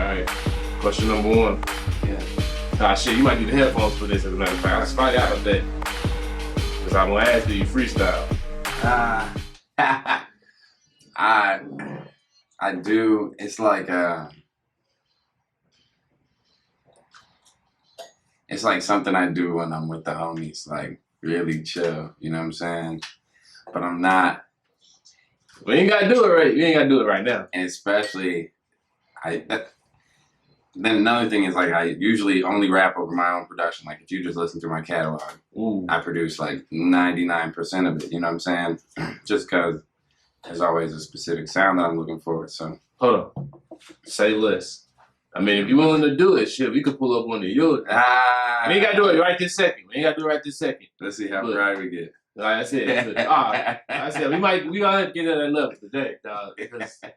right. Question number one. Yeah. Ah, shit, you might need the headphones for this as a matter of fact. Let's find out about that. Because I'm going to ask you freestyle. I do. It's like it's like something I do when I'm with the homies, like really chill, you know what I'm saying? But I'm not. We ain't got to do it right. You ain't got to do it right now. And especially, then another thing is like I usually only rap over my own production. Like if you just listen to my catalog, I produce like 99% of it, you know what I'm saying? Just because there's always a specific sound that I'm looking for, so. Hold on. Say less. I mean, if you're willing to do it, shit, we could pull up one of yours. We ain't got to do it right this second. Let's see how dry we get. Like I said, like I said, we gotta get at that level today, dog. Because, like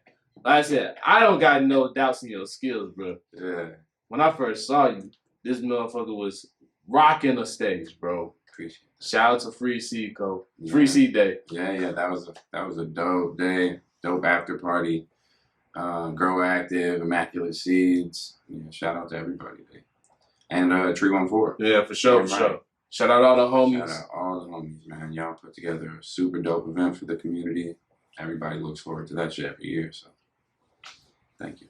I said, I don't got no doubts in your skills, bro. Yeah. When I first saw you, this motherfucker was rocking the stage, bro. Appreciate it. Shout out to Free Seed Co. Free Seed Day. Yeah, that was a dope day, dope after party. Grow Active, Immaculate Seeds. Yeah, shout out to everybody. And Tree 14. Yeah, for sure, for sure. Shout out all the homies. Shout out all the homies, man. Y'all put together a super dope event for the community. Everybody looks forward to that shit every year, so thank you.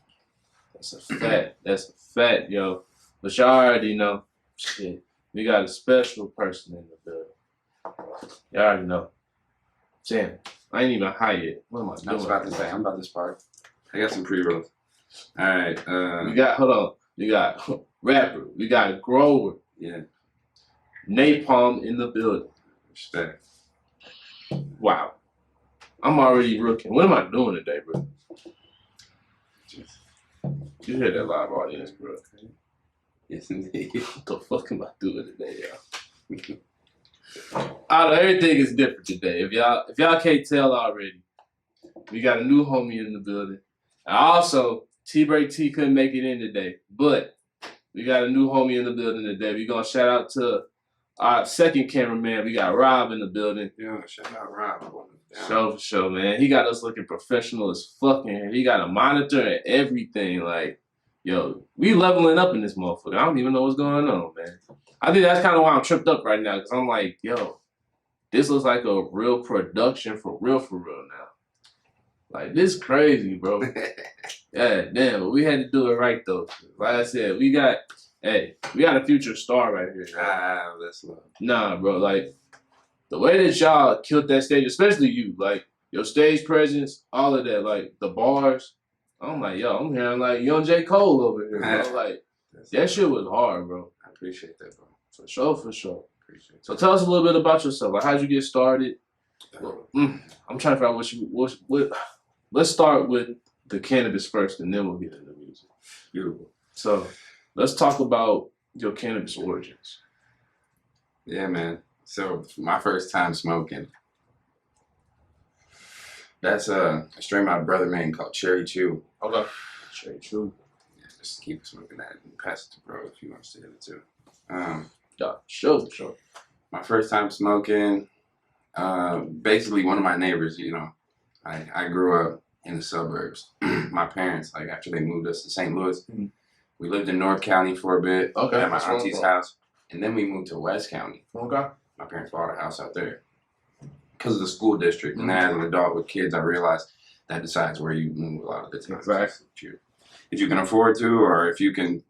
That's a fact. That's a fact, yo. But y'all already know, shit, we got a special person in the building. Y'all already know. Damn, I ain't even high yet. What am I doing? I was about to say, I'm about to spark. I got some pre-rolls. All right. We got, hold on. We got rapper. We got grower. Yeah. Napalm in the building. Respect. Wow. I'm already rooking. What am I doing today, bro? You hear that live audience, bro? Yes, indeed. What the fuck am I doing today, y'all? Out of everything is different today. If y'all can't tell already, we got a new homie in the building. And also, T couldn't make it in today, but we got a new homie in the building today. We gonna shout out to our second cameraman. We got Rob in the building. Yeah, shout out Rob. Show for show, man. He got us looking professional as fuck in here. He got a monitor and everything. Like, yo, we leveling up in this motherfucker. I don't even know what's going on, man. I think that's kind of why I'm tripped up right now, because I'm like, yo, this looks like a real production for real now. Like, this crazy, bro. Yeah, damn, but we had to do it right, though. Like I said, we got a future star right here. That's love. Nah, bro, like, the way that y'all killed that stage, especially you, like, your stage presence, all of that, like, the bars, I'm like, yo, I'm hearing, like, young J. Cole over here, bro. Like, that shit was hard, bro. I appreciate that, bro. For sure, for sure. Appreciate it. So tell us a little bit about yourself. Like, how'd you get started? I'm trying to figure out what let's start with the cannabis first, and then we'll get into music. Beautiful. So let's talk about your cannabis origins. Yeah, man. So my first time smoking, that's a strain my brother made called Cherry Chew. Okay. Cherry Chew. Yeah, just keep smoking that and pass it to bro if you want to see it too. Yeah, sure. My first time smoking, basically one of my neighbors, you know, I grew up in the suburbs. My parents, like after they moved us to St. Louis, we lived in North County for a bit at my auntie's house, and then we moved to West County. Okay. My parents bought a house out there because of the school district. And then as an adult with kids, I realized that decides where you move a lot of the time. Exactly. If you can afford to, or if you can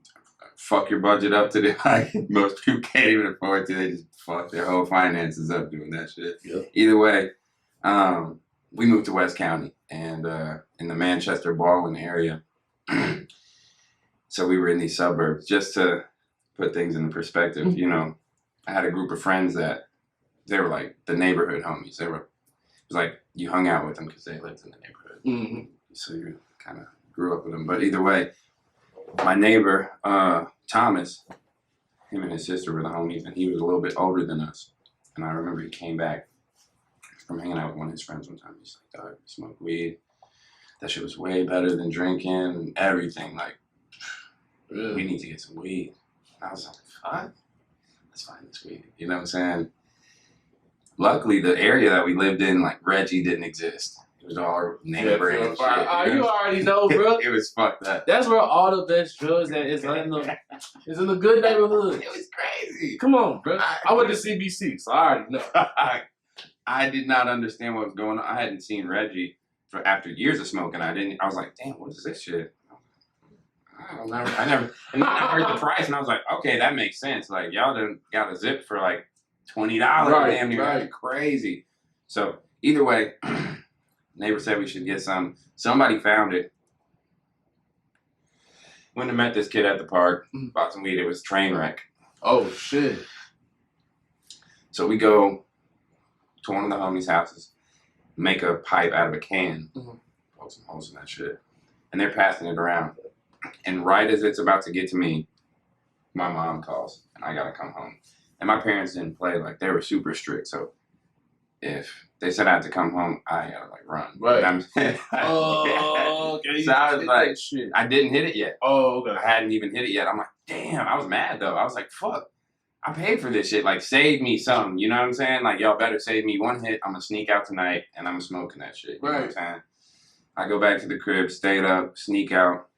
fuck your budget up to the high, most people can't even afford to. They just fuck their whole finances up doing that shit. Yep. Either way, we moved to West County and in the Manchester Baldwin area. So we were in these suburbs. Just to put things in perspective, you know, I had a group of friends that they were like the neighborhood homies. It was like you hung out with them because they lived in the neighborhood. So you kind of grew up with them. But either way, my neighbor, Thomas, him and his sister were the homies, and he was a little bit older than us. And I remember he came back from hanging out with one of his friends one time. He's like, dog, smoke weed. That shit was way better than drinking and everything. Like, we need to get some weed. And I was like, what? Let's find this weed. You know what I'm saying? Luckily, the area that we lived in, like Reggie, didn't exist. It was all name brand and shit. Oh, you already know, bro. It was fucked up. That's where all the best drugs at is in the good neighborhood. It was crazy. Come on, bro. I went to CBC, so I already know. I did not understand what was going on. I hadn't seen Reggie for after years of smoking. I was like, damn, what is this shit? I never. And then I heard the price, and I was like, okay, that makes sense. Like y'all done got a zip for like $20. Damn near, right. Crazy. So either way, neighbor said we should get some. Somebody found it. Went and met this kid at the park. Bought some weed. It was train wreck. Oh shit. So we go to one of the homies' houses, make a pipe out of a can, poke some holes in that shit, and they're passing it around. And right as it's about to get to me, my mom calls, and I gotta come home. And my parents didn't play, like, they were super strict, so if they said I had to come home, I gotta, like, run. Right. Oh, okay. So I was like, shit. I didn't hit it yet. Oh, okay. I hadn't even hit it yet. I'm like, damn, I was mad, though. I was like, fuck. I paid for this shit. Like, save me something. You know what I'm saying? Like, y'all better save me one hit. I'm gonna sneak out tonight, and I'm smoking that shit. You know what I'm saying? I go back to the crib, stayed up, sneak out.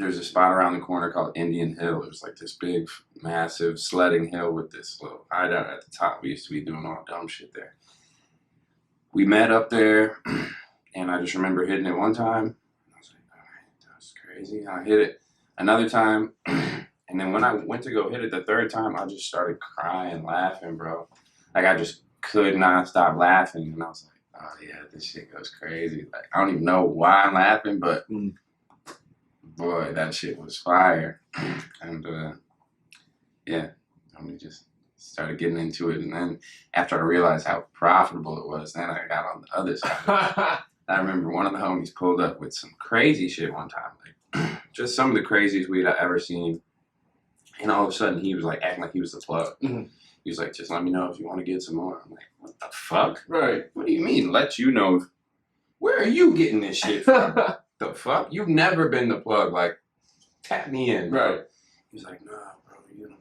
There's a spot around the corner called Indian Hill. It was like this big, massive sledding hill with this little hideout at the top. We used to be doing all dumb shit there. We met up there, and I just remember hitting it one time. I was like, all right, that's crazy. I hit it another time. And then when I went to go hit it the third time, I just started crying, laughing, bro. Like, I just could not stop laughing. And I was like, oh, yeah, this shit goes crazy. Like, I don't even know why I'm laughing, but boy, that shit was fire. And, yeah, we just started getting into it. And then after I realized how profitable it was, then I got on the other side. I remember one of the homies pulled up with some crazy shit one time. Like, just some of the craziest weed I ever seen. And all of a sudden, he was like acting like he was the plug. He was like, just let me know if you want to get some more. I'm like, what the fuck? Right. What do you mean, let you know? Where are you getting this shit from? The fuck? You've never been the plug. Like, tap me in. Bro. Right. He was like, nah, bro. You know,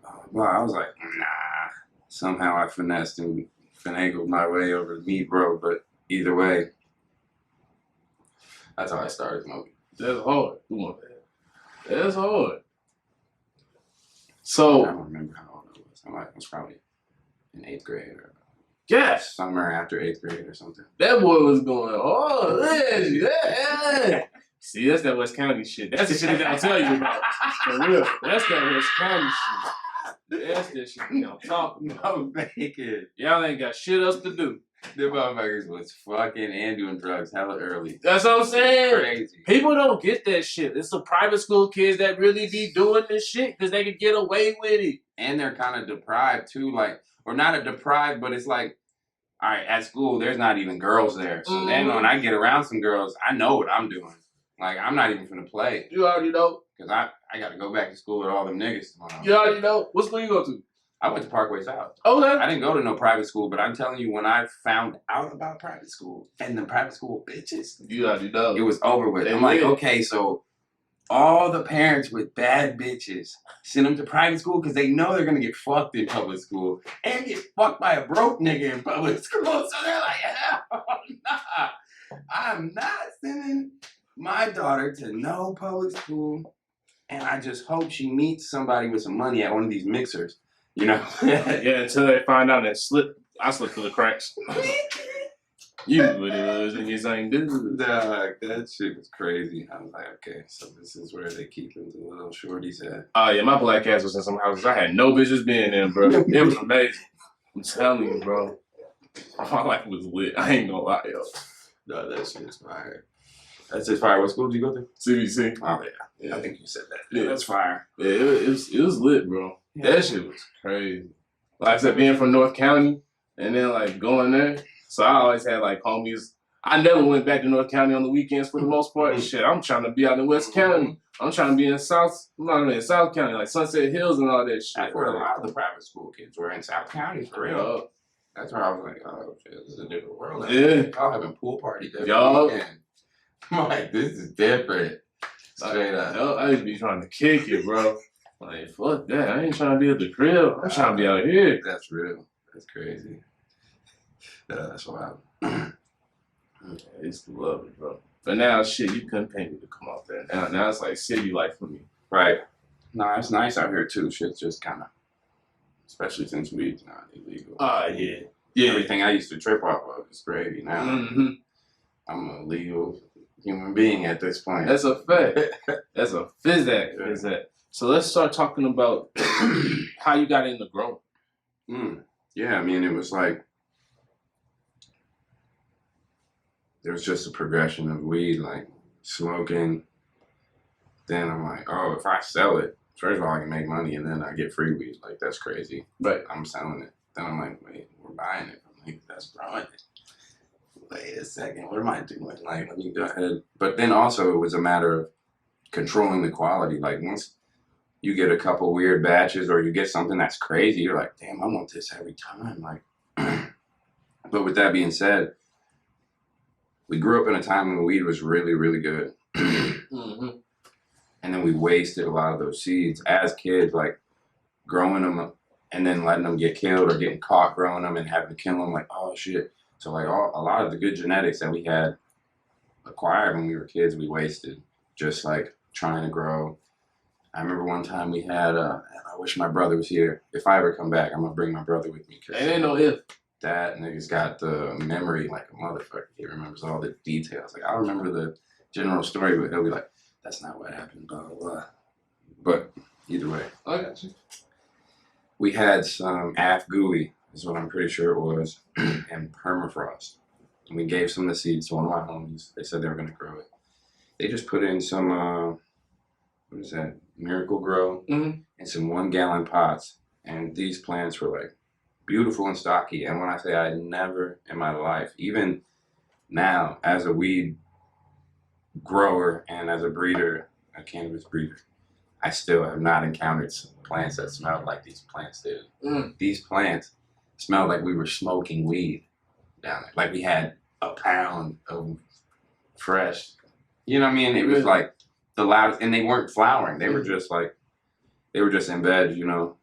blah, blah, blah. I was like, nah. Somehow I finessed and finagled my way over to me, bro. But either way, that's how I started smoking. That's hard. That's hard. So I don't remember how old I was. I was probably in 8th grade or somewhere after 8th grade or something. That boy was going, oh, yeah. See, that's that West County shit. That's the shit that I'll tell you about. For real. That's that West County shit. That's that shit we don't talk about. No bacon. Y'all ain't got shit else to do. The motherfuckers was fucking and doing drugs hella early. That's what I'm saying. Crazy. People don't get that shit. It's the private school kids that really be doing this shit because they can get away with it. And they're kind of deprived too, like, or not a deprived, but it's like, all right, at school, there's not even girls there. So then when I get around some girls, I know what I'm doing. Like, I'm not even finna play. You already know. Because I got to go back to school with all them niggas tomorrow. You already know. What school you go to? I went to Parkway South. Okay. I didn't go to no private school, but I'm telling you, when I found out about private school and the private school bitches, you already know. It was over with. I'm like, okay, so all the parents with bad bitches send them to private school because they know they're going to get fucked in public school and get fucked by a broke nigga in public school. So they're like, hell nah. I'm not sending my daughter to no public school, and I just hope she meets somebody with some money at one of these mixers. You know? Yeah, until they find out that I slipped through the cracks. You knew what it was and you ain't dude. Dog, that shit was crazy. I was like, okay, so this is where they keep them the little shorties at. Oh yeah, my black ass was in some houses. I had no business being in, bro. It was amazing. I'm telling you, bro. My life was lit. I ain't gonna lie, yo. No, that shit is fire. That's just fire. What school did you go to? CBC. Oh yeah. I think you said that. Yeah, that's fire. Yeah, it was lit, bro. Yeah. That shit was crazy. Like I said, being from North County and then like going there. So I always had like homies. I never went back to North County on the weekends for the most part. Shit, I'm trying to be out in West County. I'm trying to be in South County, like Sunset Hills and all that shit. That's where a lot of the private school kids were in South County for real. That's where I was like, oh shit, this is a different world. Yeah. Y'all having pool parties every weekend. I'm like, this is different. Straight up. I used to be trying to kick it, bro. Like, fuck that. I ain't trying to be at the crib. I'm trying to be out here. That's real. That's crazy. That's wild. Yeah, I used to love it, bro. But now, shit, you couldn't pay me to come out there. Now it's like city life for me. Right. No, it's nice out here too. Shit's just kind of, especially since weed's not illegal. Yeah. Yeah. Everything I used to trip off of is gravy now. Mm-hmm. I'm a legal human being at this point. That's a fact. That's a physic. So let's start talking about how you got into growing. Yeah, I mean, it was like, there was just a progression of weed, like smoking. Then I'm like, oh, if I sell it, first of all, I can make money, and then I get free weed. Like, that's crazy. Right. I'm selling it. Then I'm like, wait, we're buying it. I'm like, that's growing it. Wait a second, what am I doing? Like, let me go ahead. But then also, it was a matter of controlling the quality. Like, once you get a couple weird batches or you get something that's crazy, you're like, damn, I want this every time. Like, but with that being said, we grew up in a time when weed was really, really good. Mm-hmm. And then we wasted a lot of those seeds as kids, like growing them and then letting them get killed or getting caught growing them and having to kill them. Like, oh shit. So like a lot of the good genetics that we had acquired when we were kids, we wasted just like trying to grow. I remember one time we had, I wish my brother was here. If I ever come back, I'm going to bring my brother with me. It ain't no if. That nigga's got the memory like a motherfucker. He remembers all the details. Like, I remember the general story, but he'll be like, that's not what happened, blah, blah, blah. But either way. I got you. We had some Afghouie, is what I'm pretty sure it was, and permafrost. And we gave some of the seeds to one of my homies. They said they were going to grow it. They just put in some, what is that, Miracle Grow, and some 1 gallon pots. And these plants were like beautiful and stocky. And when I say I never in my life, even now as a weed grower and as a breeder, a cannabis breeder, I still have not encountered some plants that smelled like these plants did. These plants smelled like we were smoking weed down there. Like we had a pound of fresh, you know what I mean? It was like the loudest, and they weren't flowering. They were just like, they were just in bed, you know?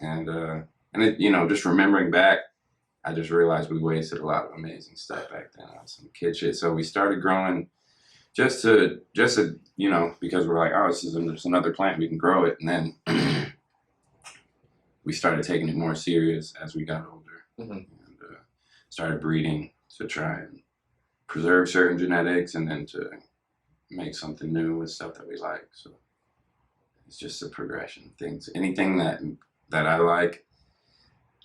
And it, you know, just remembering back, I just realized we wasted a lot of amazing stuff back then on some kid shit. So we started growing just to, you know, because we're like, oh, this is just another plant, we can grow it. And then we started taking it more serious as we got older, and started breeding to try and preserve certain genetics and then to make something new with stuff that we like. So it's just a progression of things. Anything that I like,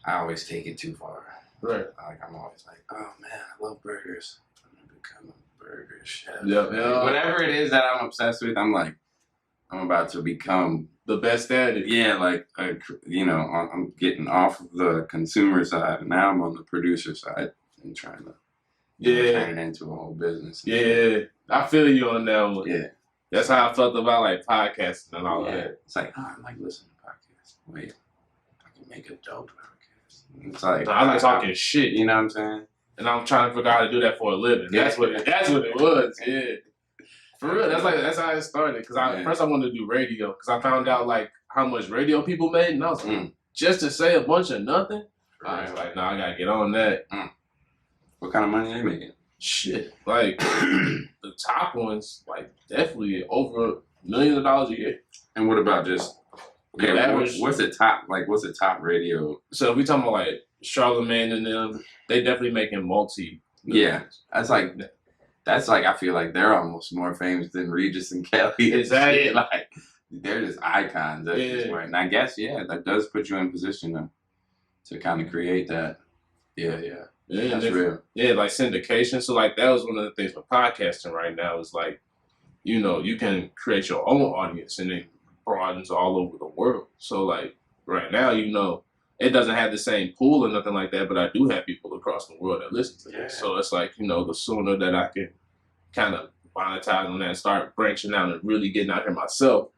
I always take it too far. Right. Like, I'm always like, oh man, I love burgers. I'm gonna become a burger chef. Yeah. Whatever it is that I'm obsessed with, I'm like, I'm about to become the best at it. Yeah, like, you know, I'm getting off of the consumer side, and now I'm on the producer side and trying to turn it into a whole business. Yeah, I feel you on that one. Yeah. That's how I felt about like podcasting and all that. It's like, oh, I like listening to podcasts. Wait, I can make a dope podcast. It's like, I like talking shit. You know what I'm saying? And I'm trying to figure out how to do that for a living. That's what it was. Yeah. For real, that's how it started. Because first I wanted to do radio, because I found out like how much radio people made, and I was like, just to say a bunch of nothing. I was like, I gotta get on that. What kind of money are they making? Shit, like the top ones, like definitely over $1 million a year. And what about just what's the top radio? So if we talking about like Charlemagne and them, they definitely making multi. Yeah, that's like I feel like they're almost more famous than Regis and Kelly. Exactly. Like they're just icons at this point. And I guess that does put you in position to kind of create that. Yeah, that's real. Yeah, like syndication. So like that was one of the things with podcasting right now is like, you know, you can create your own audience and it broadens all over the world. So like right now, you know, it doesn't have the same pool or nothing like that, but I do have people across the world that listen to it. So it's like, you know, the sooner that I can kind of monetize on that and start branching out and really getting out here myself,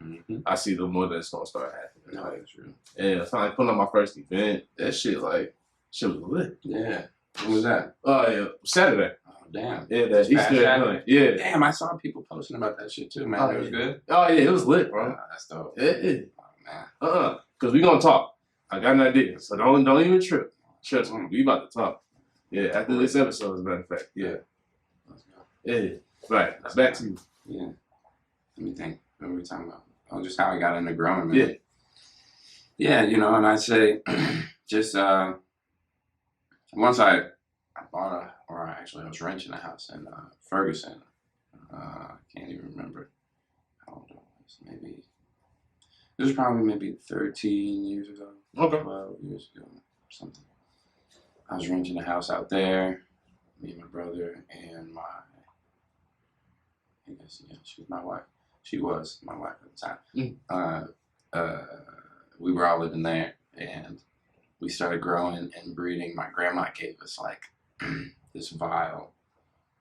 I see the more that's going to start happening. No, that's true. Yeah, so I put on my first event. That shit was lit. Yeah. When was that? Saturday. Oh, damn. Yeah, that Easter. Yeah. Damn, I saw people posting about that shit too, man. It was good. Oh, yeah, it was lit, bro. That's dope. Yeah. Oh, man. Because we going to talk. I got an idea, so don't even trip. Trust me, we about to talk. Yeah, after this episode, as a matter of fact. Yeah. Yeah. Right. Back to you. Yeah. Let me think. What were we talking about? Oh, just how I got into growing, man. Yeah. Yeah, you know, and I'd say just once I bought I was renting a house in Ferguson. I can't even remember how old I was. Maybe it was probably maybe 13 years ago. Okay. 12 years ago, or something. I was renting a house out there. Me and my brother and I guess, yeah, she was my wife. She was my wife at the time. We were all living there, and we started growing and breeding. My grandma gave us like this vial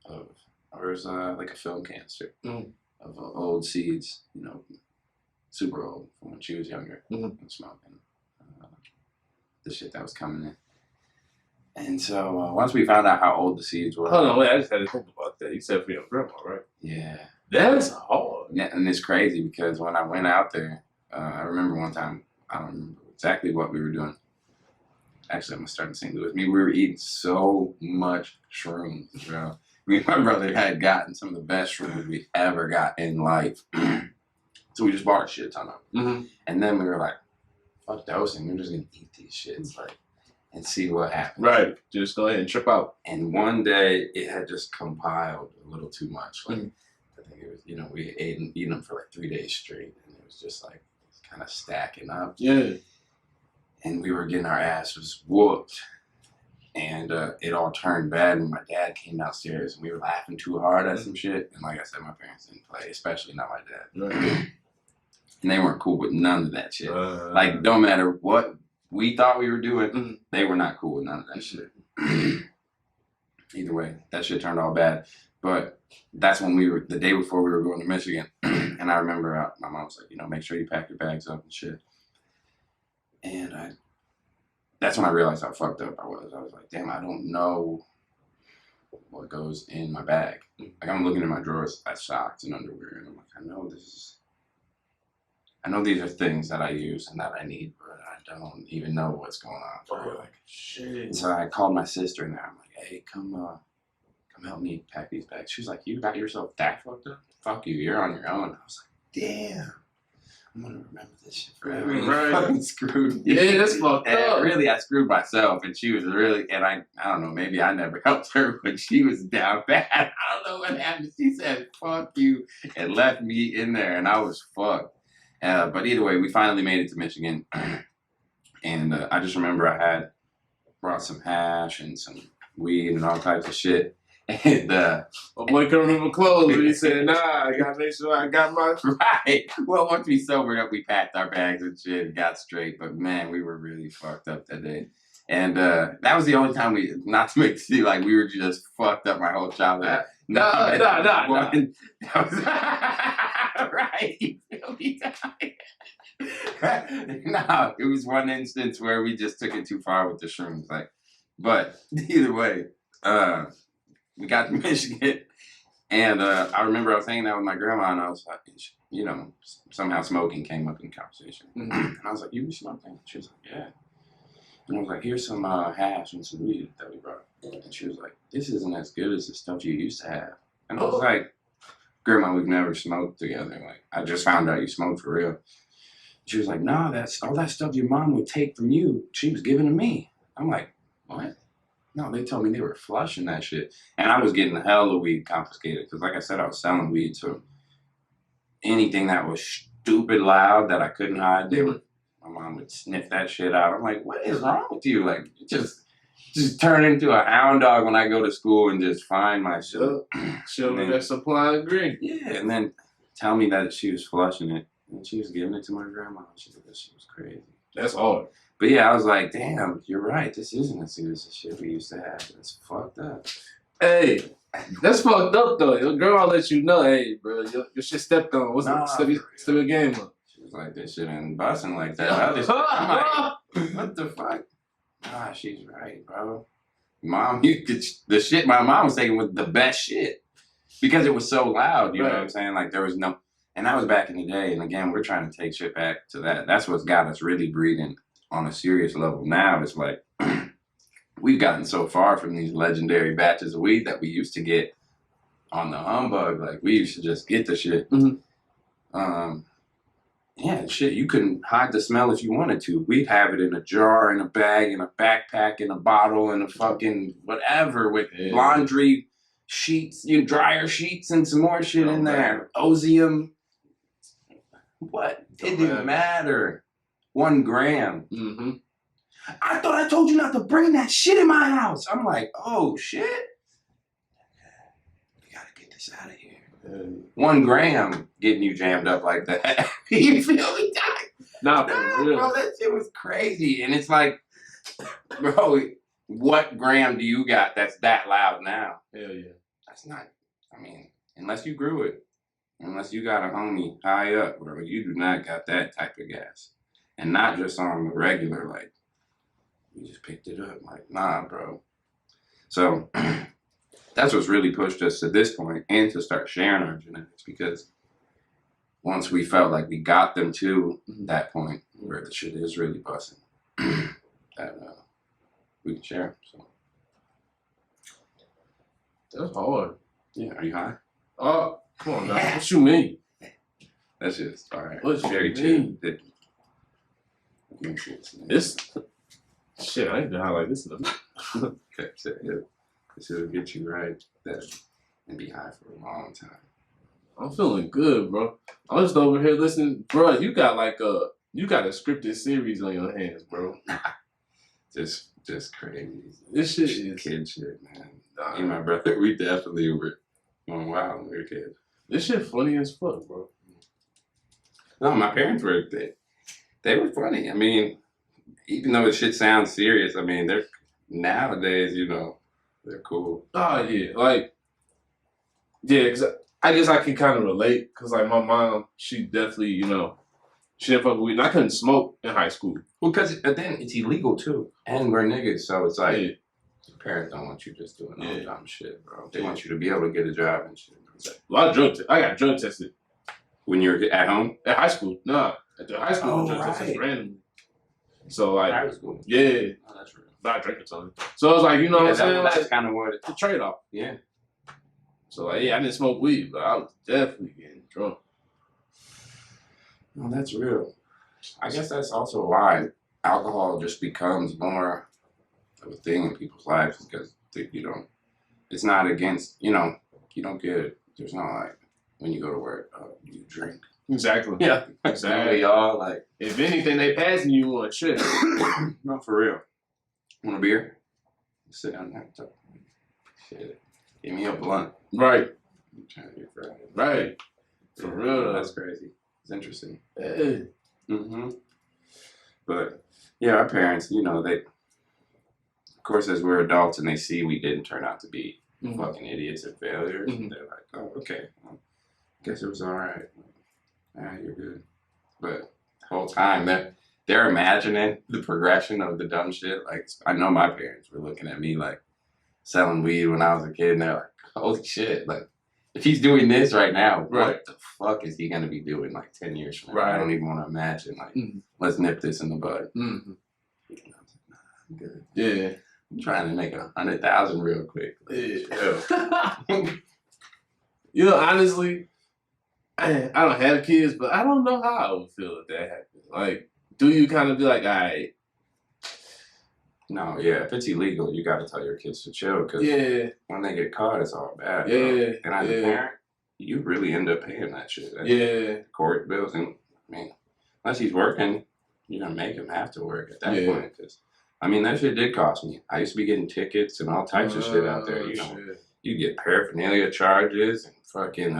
of, or it was like a film canister of old seeds, you know, super old from when she was younger and smoking the shit that was coming in. And so once we found out how old the seeds were. Hold on, wait, I just had to think about that. You said for your grandma, right? Yeah. That's hard. Yeah, and it's crazy because when I went out there, I remember one time, I don't remember exactly what we were doing. Actually, I'm gonna start in St. Louis. We were eating so much shrooms, bro. Me and my brother had gotten some of the best shrooms we ever got in life. So we just bought a shit ton of them. And then we were like, fuck dosing, we're just gonna eat these shits, like, and see what happens. Right. Just go ahead and trip out. And one day it had just compiled a little too much. Like I think it was, you know, we ate and eaten them for like 3 days straight, and it was just like kind of stacking up. Yeah. And we were getting our asses whooped, and it all turned bad when my dad came downstairs, and we were laughing too hard at some shit. And like I said, my parents didn't play, especially not my dad. Right. And they weren't cool with none of that shit. Like, don't matter what we thought we were doing, they were not cool with none of that shit. Either way, that shit turned all bad. But that's when we were, the day before we were going to Michigan. And I remember my mom was like, you know, make sure you pack your bags up and shit. And that's when I realized how fucked up I was. I was like, damn, I don't know what goes in my bag. Like, I'm looking in my drawers at socks and underwear, and I'm like, I know these are things that I use and that I need, but I don't even know what's going on. Oh, like, shit. And so I called my sister in there. I'm like, hey, come help me pack these bags. She was like, you got yourself that fucked up? Fuck you, you're on your own. I was like, damn, I'm gonna remember this shit forever. Right. Fucking screwed me. Yeah, that's fucked up. Really, I screwed myself, and she was really, and I don't know, maybe I never helped her, but she was down bad. I don't know what happened. She said, fuck you, and left me in there, and I was fucked. But either way, we finally made it to Michigan. And I just remember I had brought some hash and some weed and all types of shit. And my boy couldn't remember clothes, but he said, nah, I gotta make sure I got my... Right. Well, once we sobered up, we packed our bags and shit and got straight. But man, we were really fucked up that day. And that was the only time not to make it seem like we were just fucked up my whole childhood. Nah. Right. You feel me? No, it was one instance where we just took it too far with the shrooms. Like, but either way, we got to Michigan, and I remember I was hanging out with my grandma, and I was like, you know, somehow smoking came up in conversation, and I was like, "You be smoking?" She was like, "Yeah." And I was like, "Here's some hash and some weed that we brought," and she was like, "This isn't as good as the stuff you used to have." And I was like, "Grandma, we've never smoked together. Like, I just found out you smoked for real." She was like, "No, that's all that stuff your mom would take from you. She was giving to me." I'm like, "What?" No, they told me they were flushing that shit. And I was getting hella weed confiscated. Because like I said, I was selling weed. So anything that was stupid loud that I couldn't hide, my mom would sniff that shit out. I'm like, what is wrong with you? Like, just turn into a hound dog when I go to school and just find my shit. Show me that supply and green. Yeah, and then tell me that she was flushing it. And she was giving it to my grandma. She said that shit was crazy. That's hard. But yeah, I was like, damn, you're right. This isn't as good as the shit we used to have. It's fucked up. Hey, that's fucked up though. Your girl let you know, hey, bro, your shit stepped on. What's up? Step your game up. She was like, this shit ain't busting like that. I'm like, what the fuck? Ah, she's right, bro. Mom, the shit my mom was taking was the best shit. Because it was so loud, you know what I'm saying? Like, there was no, and that was back in the day. And again, we're trying to take shit back to that. That's what's got us really breathing on a serious level. Now it's like, we've gotten so far from these legendary batches of weed that we used to get on the humbug. Like, we used to just get the shit. Yeah, shit, you couldn't hide the smell if you wanted to. We'd have it in a jar, in a bag, in a backpack, in a bottle, in a fucking whatever, with laundry sheets, dryer sheets, and some more shit in there. Ozium. What? It didn't matter. 1 gram. I thought I told you not to bring that shit in my house. I'm like, oh shit. We gotta get this out of here. 1 gram getting you jammed up like that. You feel me? Nah, bro, that shit was crazy. And it's like, bro, what gram do you got that's that loud now? Hell yeah. That's not, I mean, unless you grew it, unless you got a homie high up, bro, you do not got that type of gas. And not just on the regular, like, we just picked it up. Like, nah, bro. So that's what's really pushed us to this point and to start sharing our genetics, because once we felt like we got them to that point where the shit is really busting, that we can share. So that's hard. Yeah, are you high? Oh, come on now. What you mean? That's just all right. What's very chill. This shit, I ain't been high like this enough. Okay, so this will get you right and be high for a long time. I'm feeling good, bro. I'm just over here listening, bro. You got a scripted series on your hands, bro. Just crazy. This shit is kid shit, man. Me and my brother, we definitely were going wild when we were kids. This shit funny as fuck, bro. No, my parents were they were funny. I mean, even though the shit sounds serious, I mean, they're nowadays, they're cool. Oh yeah, cause I guess I can kind of relate, cause like my mom, she definitely, she didn't fuck with weed. And I couldn't smoke in high school. Well, cause then it's illegal too, and we're niggas, so it's like your parents don't want you just doing all dumb shit, bro. They want you to be able to get a job and shit. A lot of drug I got drug tested. When you were at home? At high school, nah. At the high school, drug tested randomly. So like, high school. Yeah. Oh, that's real. Not drinking something. So it's like, what I'm saying? That's kind of what it's a trade off. Yeah. So like, I didn't smoke weed, but I was definitely getting drunk. No, that's real. I guess that's also why alcohol just becomes more of a thing in people's lives, because it's not against, you don't get it. There's not like, when you go to work, you drink. Exactly. Yeah. Exactly. Y'all like, if anything, they passing you on shit. No, for real. Want a beer? Sit down there and talk. Shit. Give me a blunt. Right. I'm trying to get Friday. Right. For real. That's crazy. It's interesting. Hey. But yeah, our parents, they, of course, as we're adults and they see we didn't turn out to be fucking idiots and failures, they're like, oh, okay. Well, guess it was all right. You're good. But the whole time they're imagining the progression of the dumb shit. Like, I know my parents were looking at me like selling weed when I was a kid, and they're like, holy shit, like, if he's doing this right now, what the fuck is he gonna be doing like 10 years from now? I don't even want to imagine. Like, let's nip this in the bud. I'm good. Yeah. I'm trying to make 100,000 real quick. Yeah. Honestly, I don't have kids, but I don't know how I would feel if that happened. Like, do you kind of be like, all right? No, yeah. If it's illegal, you got to tell your kids to chill, because when they get caught, it's all bad. Yeah. And as a parent, you really end up paying that shit. That's court bills. And I mean, unless he's working, you're going to make him have to work at that point. Because, I mean, that shit did cost me. I used to be getting tickets and all types of shit out there. You get paraphernalia charges and fucking,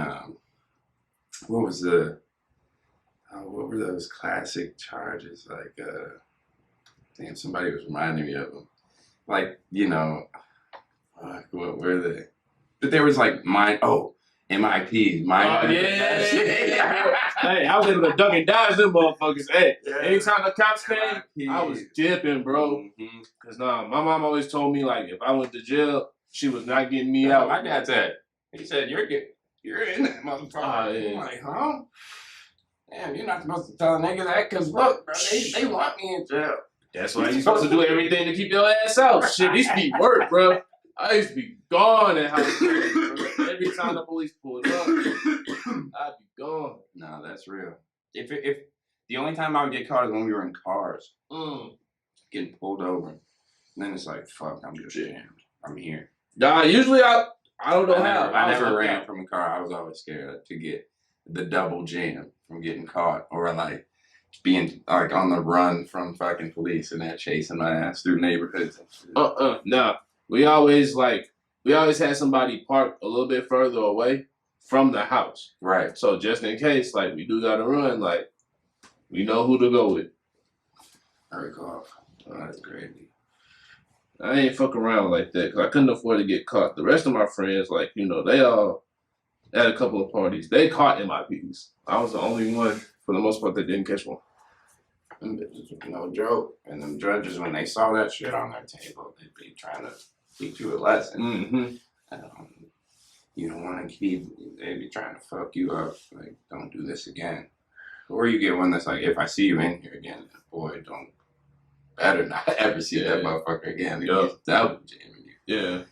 what were those classic charges? Like, damn, somebody was reminding me of them. Like, what were they? But there was like MIP. Hey, I was able to duck and dodge them motherfuckers. Hey, anytime the cops came, I was dipping, bro. Cause my mom always told me, like, if I went to jail, she was not getting me out. My dad said, he said, you're in that motherfucker. I'm like, huh? Damn, you're not supposed to tell a nigga that, cause look, bro, they want me in jail. That's why you're supposed to do everything to keep your ass out. Shit, these be work, bro. I used to be gone at house, bro. every time the police pulled up, I'd be gone. No, that's real. If the only time I would get caught is when we were in cars, getting pulled over. And then it's like, fuck, I'm just jammed. I'm here. Nah, usually I don't know how. I never ran from a car. I was always scared to get the double jam from getting caught, or like being like on the run from fucking police and they're chasing my ass through neighborhoods and shit. Nah. We always had somebody parked a little bit further away from the house. Right. So just in case, like, we do gotta run, like, we know who to go with. I recall. Oh, that's crazy. I ain't fuck around like that because I couldn't afford to get caught. The rest of my friends, like, you know, they all at a couple of parties. They caught MIPs. I was the only one, for the most part, that didn't catch one. Them bitches, no joke. And them judges, when they saw that shit on their table, they'd be trying to teach you a lesson. You don't want to keep, they'd be trying to fuck you up. Like, don't do this again. Or you get one that's like, if I see you in here again, boy, better not ever see that motherfucker again. He's double jamming you. Yeah.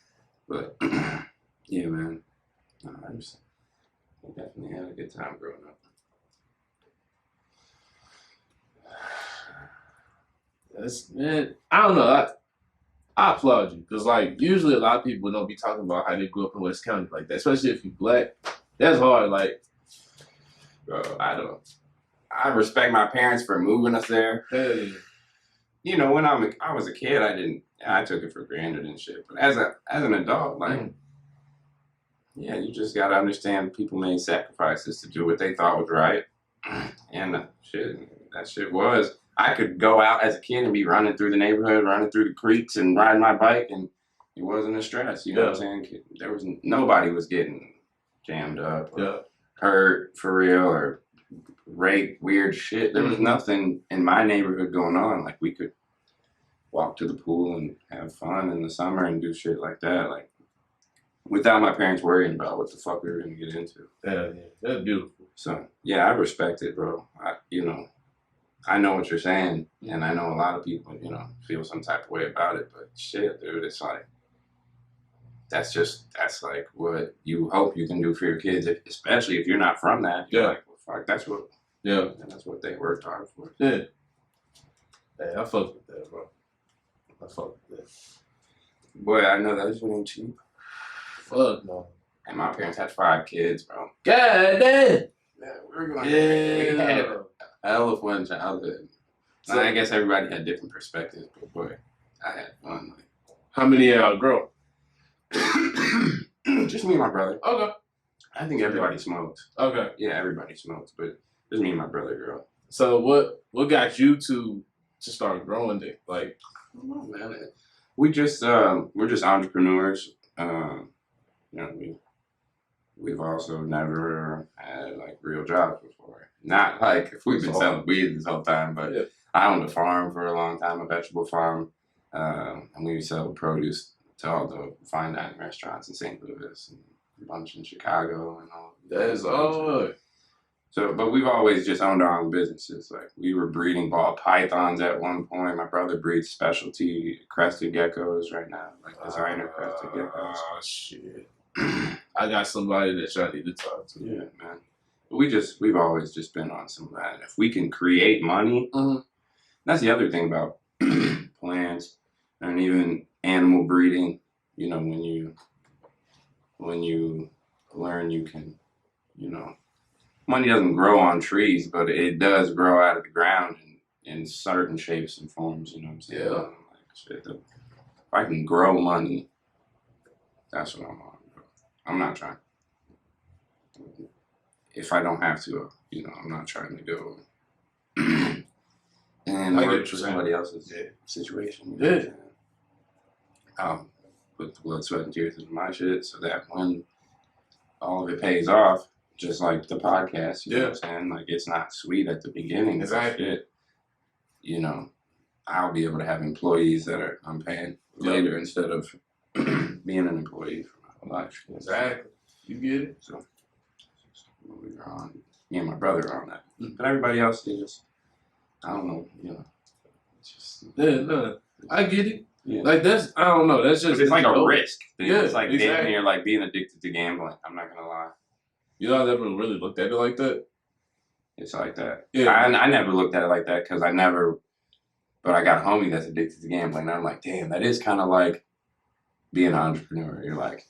But, yeah, man. No, I definitely had a good time growing up. Man, I don't know. I applaud you because, like, usually a lot of people don't be talking about how they grew up in West County like that, especially if you're black. That's hard. Like, bro, I respect my parents for moving us there. Hey. You know, when I was a kid, I took it for granted and shit. But as an adult, like, yeah, you just gotta understand people made sacrifices to do what they thought was right, and that shit was. I could go out as a kid and be running through the neighborhood, running through the creeks, and riding my bike, and it wasn't a stress. You know what I'm saying? Nobody was getting jammed up or hurt for real or rape, weird shit. There was nothing in my neighborhood going on. Like, we could walk to the pool and have fun in the summer and do shit like that. Like, without my parents worrying about what the fuck we were gonna get into. Yeah, that's beautiful. So yeah, I respect it, bro. I know what you're saying, and I know a lot of people, you know, feel some type of way about it, but shit, dude, it's like, that's like what you hope you can do for your kids, especially if you're not from that. You're like, well, fuck, that's what they worked hard for. Yeah. Hey, I fuck with that, bro. I fuck with that. Boy, I know that wasn't cheap. Fuck no. And my parents had 5 kids, bro. God damn. Yeah, we were going we had a hell of fun childhood. So, I guess everybody had different perspectives, but boy, I had fun. Like, how many of y'all grow? Just me and my brother. Okay. I think everybody smokes. Okay. Yeah, everybody smokes, but just me and my brother grow. So what got you to start growing then? Like, I don't know, man. We're just entrepreneurs. You know, we've also never had like real jobs before. Not like if we've been selling weed this whole time, but I owned a farm for a long time, a vegetable farm, and we sell produce to all the fine dining restaurants in St. Louis and a bunch in Chicago and all. That is all. So, but we've always just owned our own businesses. Like, we were breeding ball pythons at one point. My brother breeds specialty crested geckos right now, like designer crested geckos. Oh shit! I got somebody that y'all need to talk to. Yeah, man. But we've always just been on some of that. If we can create money, that's the other thing about plants and even animal breeding. You know, when you learn, you can, you know. Money doesn't grow on trees, but it does grow out of the ground in certain shapes and forms, you know what I'm saying? Yeah. Like, shit, if I can grow money, that's what I'm on. I'm not trying. If I don't have to, you know, I'm not trying to go and work for somebody else's situation. You know what I'm saying? I'll put the blood, sweat, and tears into my shit so that when all of it pays off, just like the podcast, you know what I'm saying? Like, it's not sweet at the beginning. Exactly. Shit. You know, I'll be able to have employees that I'm paying later instead of being an employee for my life. Exactly. You get it? So, we were on, me and my brother are on that. But everybody else, they just, I don't know, you know. It's just. Yeah, no, I get it. Yeah. Like that's, I don't know. That's just it's like a dope. risk. Thing. Yeah, It's like exactly. damn near like being addicted to gambling. I'm not gonna lie. You know, I never really looked at it like that. It's like that. Yeah. I never looked at it like that because I never. But I got a homie that's addicted to gambling, and I'm like, damn, that is kind of like being an entrepreneur. You're like,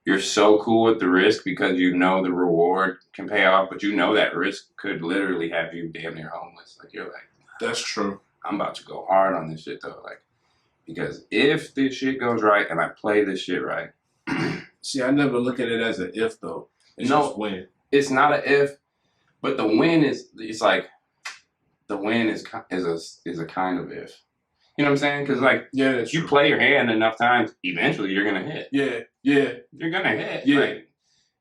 you're so cool with the risk because you know the reward can pay off, but you know that risk could literally have you damn near homeless. Like you're like, that's true. I'm about to go hard on this shit though, like because if this shit goes right and I play this shit right. See, I never look at it as an if though. It's No, just win. It's not an if, but the win is. It's like the win is a kind of if. You know what I'm saying? Because like, yeah, if you play your hand enough times, eventually you're gonna hit. Yeah. You're gonna hit. Yeah. Like,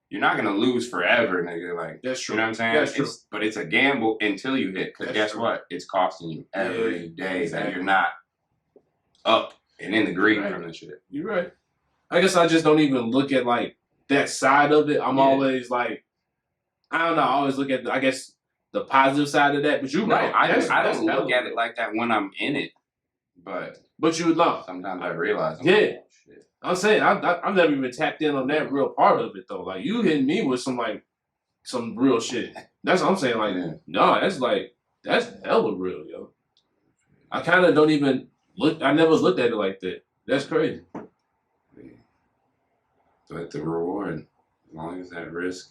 you're not gonna lose forever, nigga. Like, that's true. You know what I'm saying? That's true. But it's a gamble until you hit. Because guess what? It's costing you every day that you're not up and in the green from the shit. You're right. I guess I just don't even look at like that side of it. I'm always like, I don't know. I always look at I guess the positive side of that. But you're right. I don't look at it like that when I'm in it. But you would know. Sometimes I realize. Like, oh, shit. I'm saying I've never even tapped in on that real part of it though. Like you hitting me with some real shit. That's what I'm saying. Like no, that's hella real, yo. I kind of don't even look. I never looked at it like that. That's crazy. But the reward, as long as that risk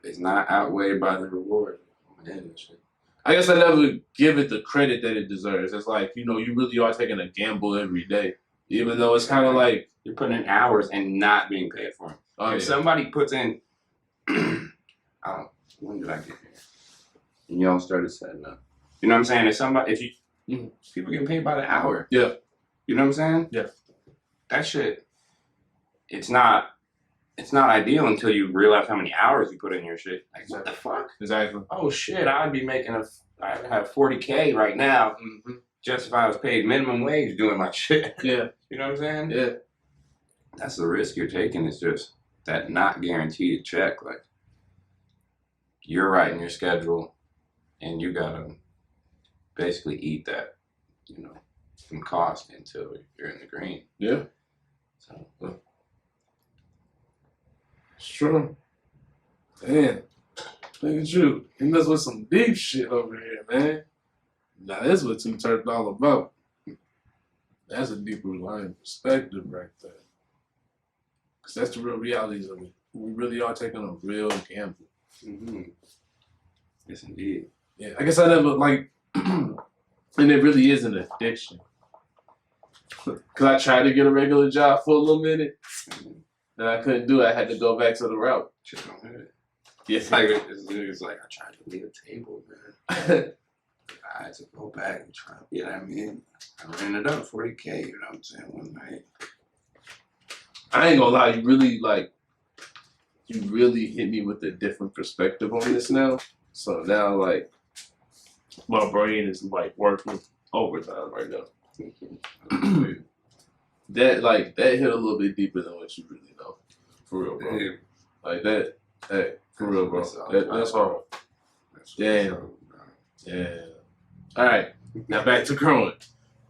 is not outweighed by the reward, man, shit. I guess I never give it the credit that it deserves. It's like, you really are taking a gamble every day. Even though it's kind of like... You're putting in hours and not being paid for them. If somebody puts in... when did I get here? And y'all started setting up. You know what I'm saying? People getting paid by the hour. Yeah. You know what I'm saying? Yeah. That shit, it's not ideal until you realize how many hours you put in your shit. Like, what the fuck? Exactly. Oh shit, I'd have 40K right now just if I was paid minimum wage doing my shit. Yeah. You know what I'm saying? Yeah. That's the risk you're taking, is just that not guaranteed check. Like, you're writing your schedule and you gotta basically eat that, some cost until you're in the green. Yeah. So it's true. Damn. Look at you. You mess with some deep shit over here, man. Now that's what Too T3rpd all about. That's a deeper line perspective right there. Because that's the real realities of it. We really are taking a real gamble. Yes, indeed. Yeah, I guess I never, and it really is an addiction. Because I tried to get a regular job for a little minute, and I couldn't do it. I had to go back to the route. Shit don't hurt. Yeah. It's like I tried to leave a table, man. I had to go back and try. You know what I mean? I ran it up 40K, you know what I'm saying, one night. I ain't gonna lie, you really hit me with a different perspective on this now. So now, my brain is, working overtime right now. That hit a little bit deeper than what you really know. For real, bro. Damn. Like that, hey, for real, bro. That's hard. Damn. Yeah. All right. Now back to growing.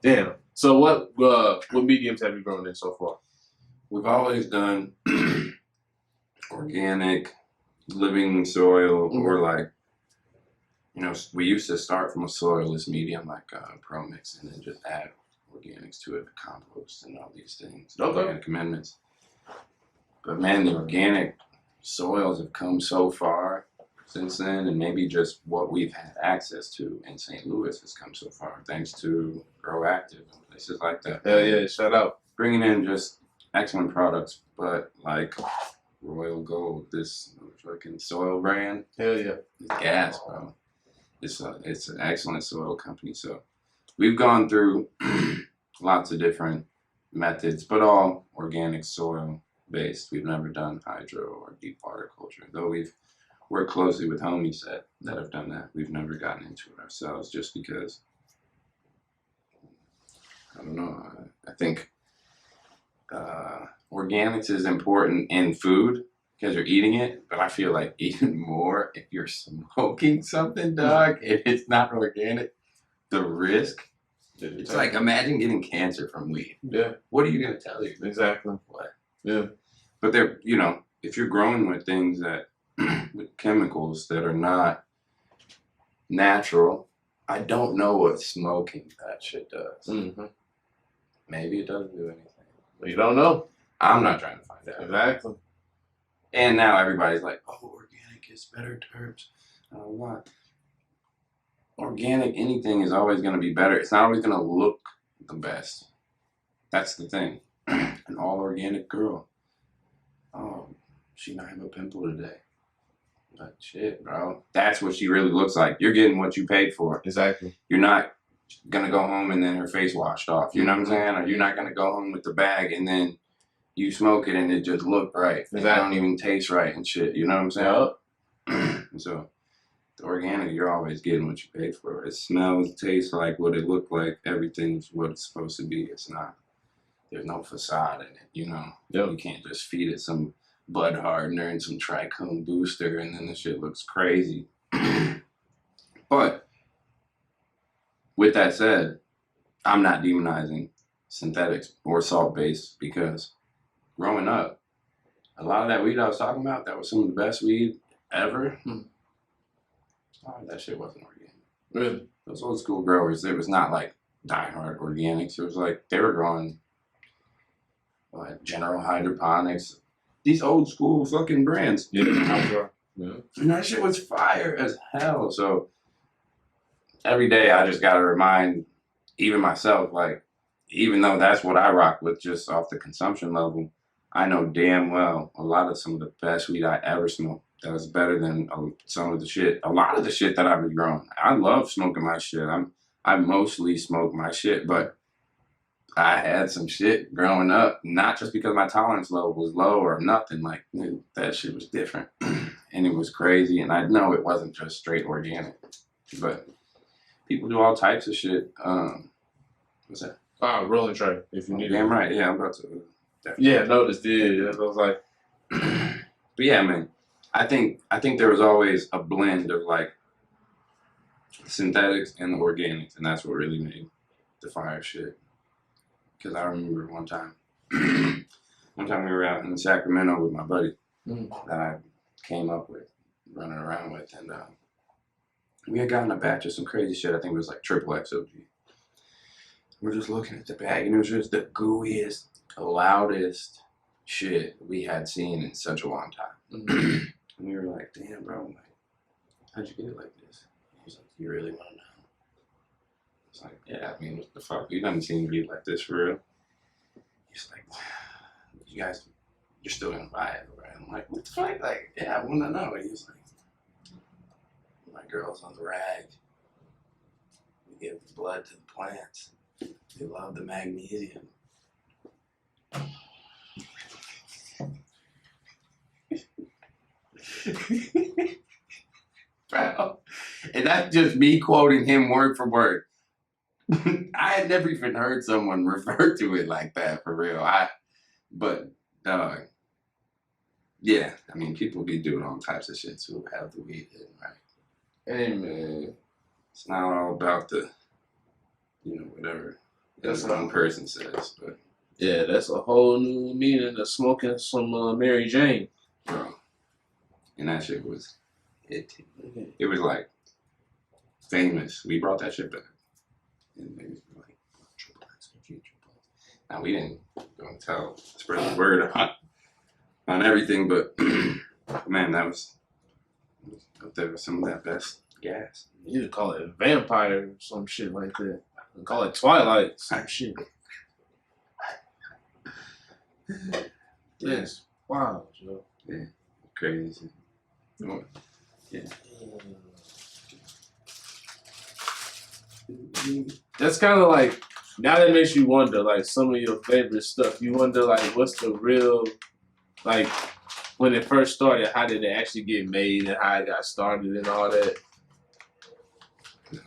Damn. So what mediums have you grown in so far? We've always done organic, living soil, or we used to start from a soilless medium like Pro Mix and then just add organics to it, compost and all these things, organic amendments. But man, the organic soils have come so far since then, and maybe just what we've had access to in St. Louis has come so far, thanks to Grow Active and places like that. Hell yeah, shout out. Bringing in just excellent products, but like Royal Gold, this fucking soil brand. Hell yeah. It's gas, bro. It's an excellent soil company. So we've gone through lots of different methods, but all organic soil based. We've never done hydro or deep water culture, though we've worked closely with homies that have done that. We've never gotten into it ourselves just because, I don't know, I think organics is important in food because you're eating it, but I feel like even more if you're smoking something, dog, if it's not organic, the risk It's like, imagine getting cancer from weed. Yeah. What are you gonna tell you? Exactly. What? Yeah. But they're, you know, if you're growing with things that, with chemicals that are not natural, I don't know what smoking that shit does. Mm-hmm. Maybe it doesn't do anything. You don't know. I'm not trying to find out. Exactly. And now everybody's like, oh, organic is better terps. Why? Organic, anything is always going to be better. It's not always going to look the best. That's the thing. An all organic girl. Oh, she might have a pimple today. But shit, bro. That's what she really looks like. You're getting what you paid for. Exactly. You're not going to go home and then her face washed off. You know what I'm saying? Or you're not going to go home with the bag and then you smoke it and it just looked right. Exactly. It don't even taste right and shit. You know what I'm saying? Yep. So, the organic, you're always getting what you paid for. It smells, tastes like what it looked like. Everything's what it's supposed to be. It's not. There's no facade in it, you know? Yep. You can't just feed it some bud hardener and some trichome booster and then the shit looks crazy. But, with that said, I'm not demonizing synthetics or salt-based because growing up, a lot of that weed I was talking about, that was some of the best weed ever. That shit wasn't organic. Really? Those old school growers, it was not like diehard organics. It was like they were growing like General Hydroponics. These old school fucking brands. Yeah. Yeah. And that shit was fire as hell. So every day I just gotta remind even myself, like, even though that's what I rock with just off the consumption level, I know damn well a lot of some of the best weed I ever smoked. That was better than some of the shit. A lot of the shit that I've been growing. I love smoking my shit. I mostly smoke my shit, but I had some shit growing up, not just because my tolerance level was low or nothing. Like, that shit was different. And it was crazy. And I know it wasn't just straight organic. But people do all types of shit. What's that? Rolling tray, if you need it. Damn right. Yeah, I'm about to. Yeah, noticed it. Yeah, I was like. But yeah, man. I think there was always a blend of like synthetics and the organics, and that's what really made the fire shit. Because I remember one time we were out in Sacramento with my buddy that I came up with, running around with, and we had gotten a batch of some crazy shit. I think it was like triple XOG. We're just looking at the bag, and it was just the gooeyest, loudest shit we had seen in such a long time. And we were like, damn, bro, like, how'd you get it like this? He was like, you really want to know? It's like, yeah, I mean, what the fuck? You haven't seen weed like this for real. He's like, you guys, you're still going to buy it, right? I'm like, what the fuck? Like, yeah, I want to know. And he was like, my girl's on the rag. We give the blood to the plants. They love the magnesium. Bro. And that's just me quoting him word for word. I had never even heard someone refer to it like that for real. But dog, yeah, I mean, people be doing all types of shit to have the weed in, right? Hey man, it's not all about the, whatever that's one person says, but yeah, that's a whole new meaning of smoking some Mary Jane, bro. And that shit was it was like famous. We brought that shit back. And they was like, triple X. Now we didn't go and spread the word on everything, but man, that was up there with some of that best gas. You could call it vampire or some shit like that. Call it Twilight, some shit. Yes. Wow, Joe. Yeah. Crazy. Yeah. That's kind of like, now that makes you wonder, like, some of your favorite stuff. You wonder, like, what's the real, like, when it first started, how did it actually get made and how it got started and all that?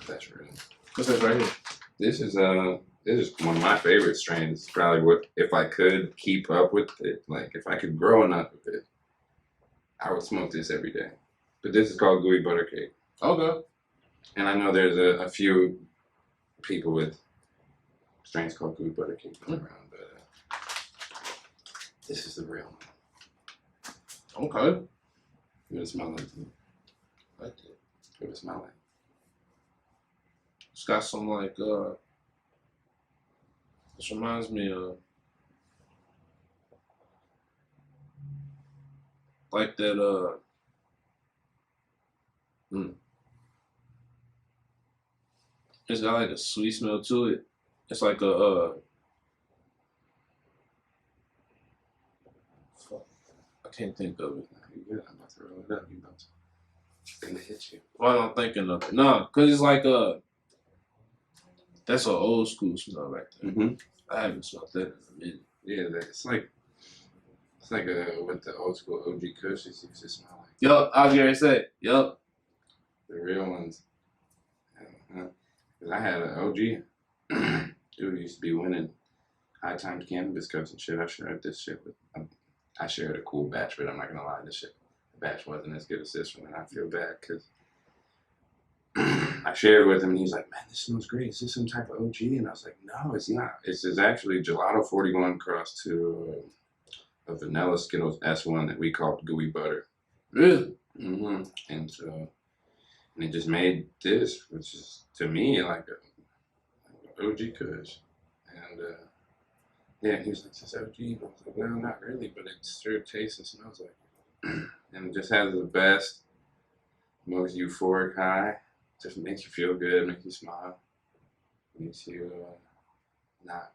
That's real. What's this right here? This is one of my favorite strains. Probably what, if I could keep up with it, like, if I could grow enough with it, I would smoke this every day. But this is called Gooey Butter Cake. Okay. And I know there's a few people with strains called Gooey Butter keep going around, but this is the real one. Okay. What it smell like? Like it. What it smell like? It's got some like this reminds me of like that it's got like a sweet smell to it. It's like a fuck, I can't think of it. You good? I'm about to roll it up. You about to. It's gonna hit you. Why am I thinking of it? No, cause it's like that's an old school smell right there. Mm-hmm. I haven't smelled that in a minute. Yeah, it's like what the old school OG Cushions used to smell like. Yup, I was gonna say, yup. The real ones. Cause I had an OG dude used to be winning high times cannabis cups and shit. I shared this shit with. I shared a cool batch, but I'm not gonna lie, this shit the batch wasn't as good as this one, and I feel bad because I shared with him, and he's like, "Man, this smells great. Is this some type of OG?" And I was like, "No, it's not. It's actually Gelato 41 crossed to a vanilla Skittles S1 that we called Gooey Butter." Really? Mm-hmm. And so, and it just made this, which is to me like a OG Kush, and yeah, he was like, "This OG." And I was like, "No, not really, but it sure tastes and smells like it." And it just has the best, most euphoric high. Just makes you feel good, makes you smile, makes you not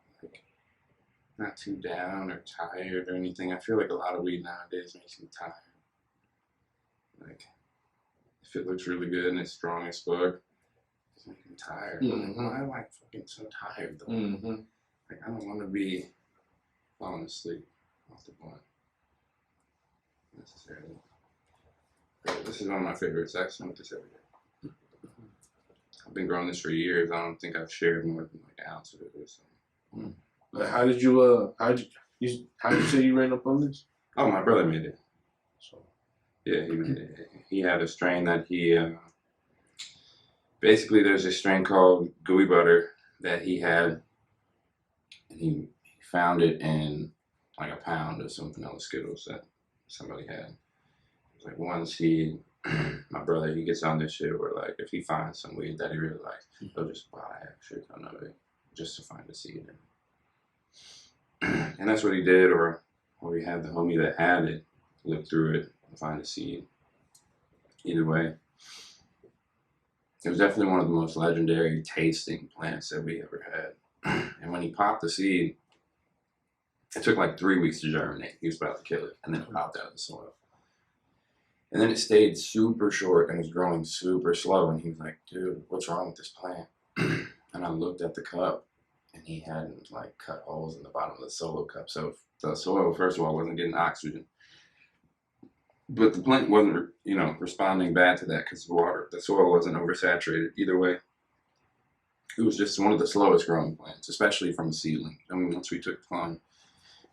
too down or tired or anything. I feel like a lot of weed nowadays makes me tired. Like, if it looks really good and it's strong as fuck, it's making me tired. Mm-hmm. Why am I fucking so tired though? Mm-hmm. Like, I don't want to be falling asleep off the blunt necessarily. But this is one of my favorites. I smoke this every day. I've been growing this for years. I don't think I've shared more than like an ounce of it or something. But how did you say you ran up on this? Oh, my brother made it. So Yeah, he made it. He had a strain that he basically there's a strain called Gooey Butter that he had, and he found it in like a pound of some vanilla Skittles that somebody had. It was like one seed. My brother, he gets on this shit where like if he finds some weed that he really likes, he'll just buy a shit ton of it just to find a seed in it. And that's what he did, or we had the homie that had it look through it and find a seed. Either way, it was definitely one of the most legendary tasting plants that we ever had. And when he popped the seed, it took like 3 weeks to germinate. He was about to kill it, and then it popped out of the soil. And then it stayed super short and was growing super slow. And he was like, "Dude, what's wrong with this plant?" And I looked at the cup, and he hadn't like cut holes in the bottom of the solo cup. So the soil, first of all, wasn't getting oxygen. But the plant wasn't, responding bad to that because the soil wasn't oversaturated. Either way, it was just one of the slowest growing plants, especially from a seedling. I mean, once we took the clone,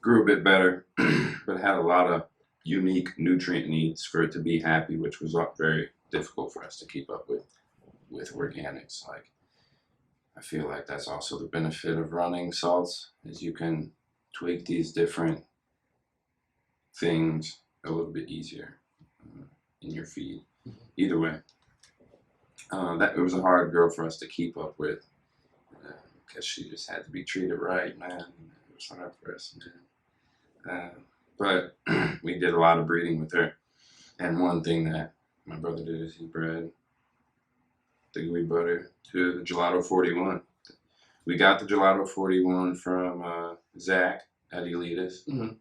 grew a bit better, but it had a lot of unique nutrient needs for it to be happy, which was very difficult for us to keep up with organics. Like, I feel like that's also the benefit of running salts, is you can tweak these different things a little bit easier in your feed. Either way, that it was a hard girl for us to keep up with because she just had to be treated right, man. It was hard for us, man. But we did a lot of breeding with her, and one thing that my brother did is he bred the Gooey Butter to the Gelato 41. We got the Gelato 41 from Zach at Elitas. Mm-hmm.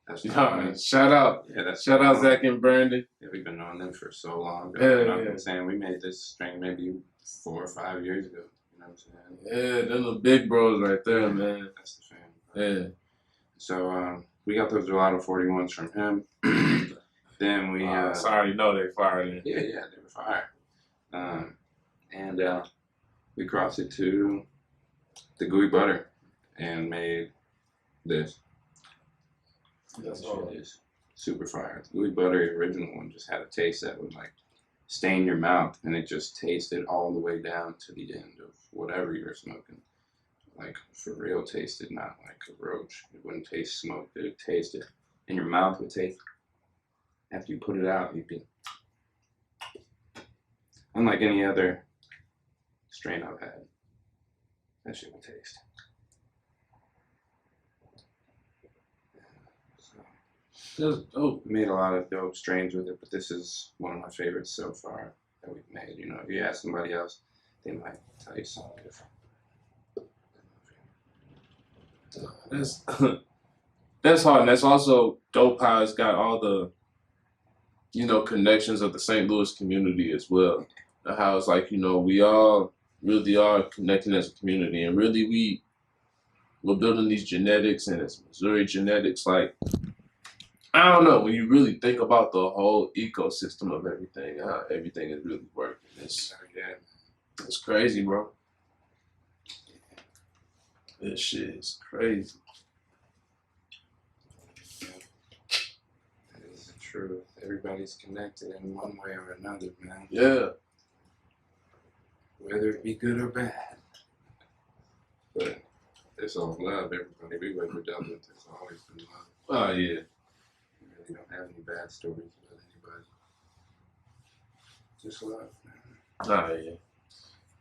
That's shout out. Yeah, shout out Zach and Brandon. Yeah, we've been knowing them for so long. Yeah, I'm saying we made this strain maybe 4 or 5 years ago. You know what I'm saying? Yeah, them the big bros right there, man. That's the fan. Yeah. So we got those Gelato 41s from him. Then we sorry, no, they fired it. Yeah, they were fire. And we crossed it to the Gooey Butter and made this. That's all it is. Super fire. The Gooey Butter original one just had a taste that would like stain your mouth, and it just tasted all the way down to the end of whatever you were smoking. like for real tasted, not like a roach. It wouldn't taste smoked. It would taste it. And your mouth would taste. After you put it out, you'd be unlike any other strain I've had. That shit would taste. That's dope. We made a lot of dope strains with it, but this is one of my favorites so far that we've made. You know, if you ask somebody else, they might tell you something different. That's that's hard. And that's also dope how it's got all the, you know, connections of the St. Louis community as well. And how it's like, you know, we all really are connecting as a community, and really we're building these genetics, and it's Missouri genetics. Like, I don't know, when you really think about the whole ecosystem of everything, how everything is really working, it's crazy, bro. This shit is crazy. That is the truth. Everybody's connected in one way or another, man. Yeah. Whether it be good or bad. But there's all love, everybody. Everybody we dealt with, there's always been love. Oh, yeah. We really don't have any bad stories about anybody. Just love, man. Oh, yeah.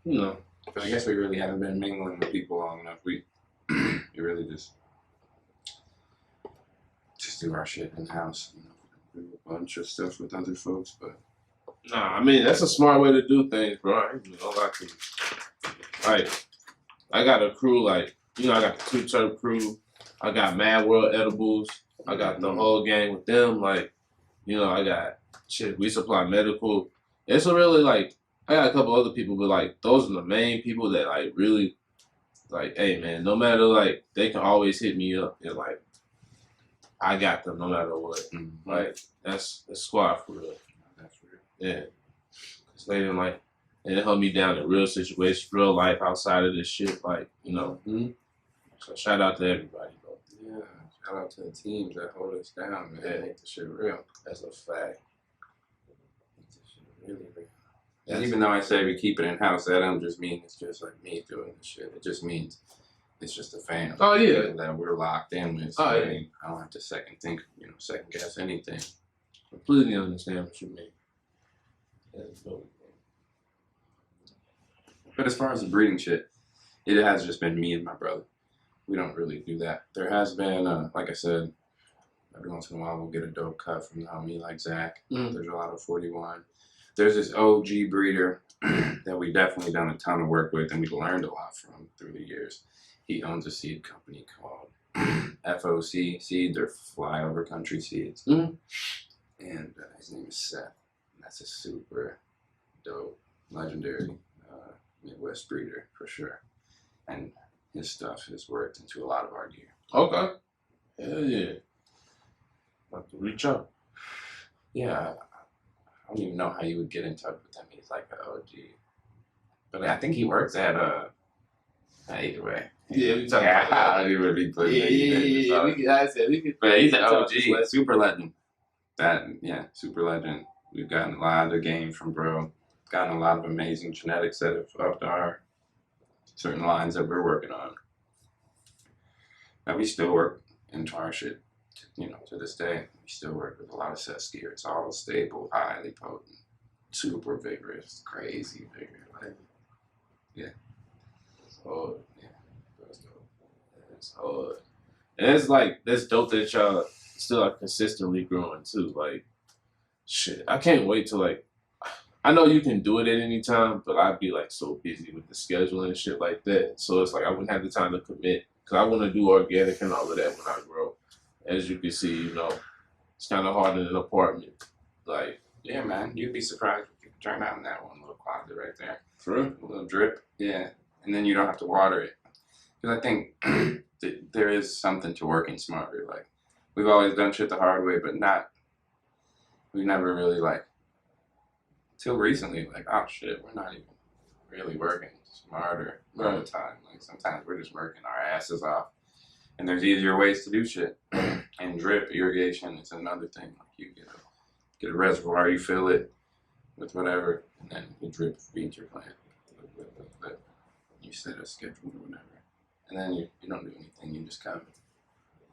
You know. But I guess we really haven't been mingling with people long enough. We really just do our shit in the house. You know, do a bunch of stuff with other folks, but Nah, I mean, that's a smart way to do things, bro. I ain't gonna lie to you. Like, I got a crew, like, you know, I got the Too T3rpd crew. I got Mad World Edibles. I got the whole gang with them. Like, you know, I got shit, we supply medical. It's a really, like, I got a couple other people, but, like, those are the main people that, like, really, like, hey, man, no matter, like, they can always hit me up. And, like, I got them no matter what. Mm-hmm. Like, that's the squad for real. That's real. Yeah. Because they didn't, like, they held me down in real situations, real life outside of this shit. Like, you know. Mm-hmm. So shout out to everybody, bro. Yeah. Shout out to the teams that hold us down, man. Make the shit real. That's a fact. Make the shit really real. And even though I say we keep it in house, that don't just mean it's just like me doing the shit. It just means it's just a family. Oh, yeah. That we're locked in with. So I don't have to second guess anything. Completely understand what you mean. That's dope. But as far as the breeding shit, it has just been me and my brother. We don't really do that. There has been, like I said, every once in a while we'll get a dope cut from the homie like Zach. Mm. There's a lot of 41. There's this OG breeder that we definitely done a ton of work with and we learned a lot from through the years. He owns a seed company called FOC Seeds, or Flyover Country Seeds. Mm. And his name is Seth. And that's a super dope, legendary Midwest breeder for sure. And his stuff has worked into a lot of our gear. Okay. Hell yeah. Have to reach out. Yeah. I don't even know how you would get in touch with him. He's like an OG. But I think he works at either way. Yeah, we talking about about he would be putting yeah. We could. But he's an OG, super legend. Super legend. We've gotten a lot of the game from bro. Gotten a lot of amazing genetics that have upped our certain lines that we're working on. Now we still work into our shit, to this day. We still work with a lot of set gear. It's all stable, highly potent, super vigorous, crazy vigor. Like, yeah. It's hard. Yeah. That's dope. It's hard. And it's like, that's dope that y'all still are consistently growing too. Like, shit, I can't wait to like, I know you can do it at any time, but I'd be like so busy with the schedule and shit like that. So it's like I wouldn't have the time to commit because I want to do organic and all of that when I grow. As you can see, it's kind of hard in an apartment. Like, yeah, man, you'd be surprised if you could turn on that one little closet right there. True. A little drip, yeah, and then you don't have to water it. Because I think there is something to working smarter. Like, we've always done shit the hard way, but we've never really like. Till recently, like, oh shit, we're not even really working smarter all the time. Like, sometimes we're just working our asses off. And there's easier ways to do shit. And drip irrigation is another thing. Like, you get a reservoir, you fill it with whatever, and then you drip feed your plant. You set a schedule or whatever. and then you don't do anything. You just come.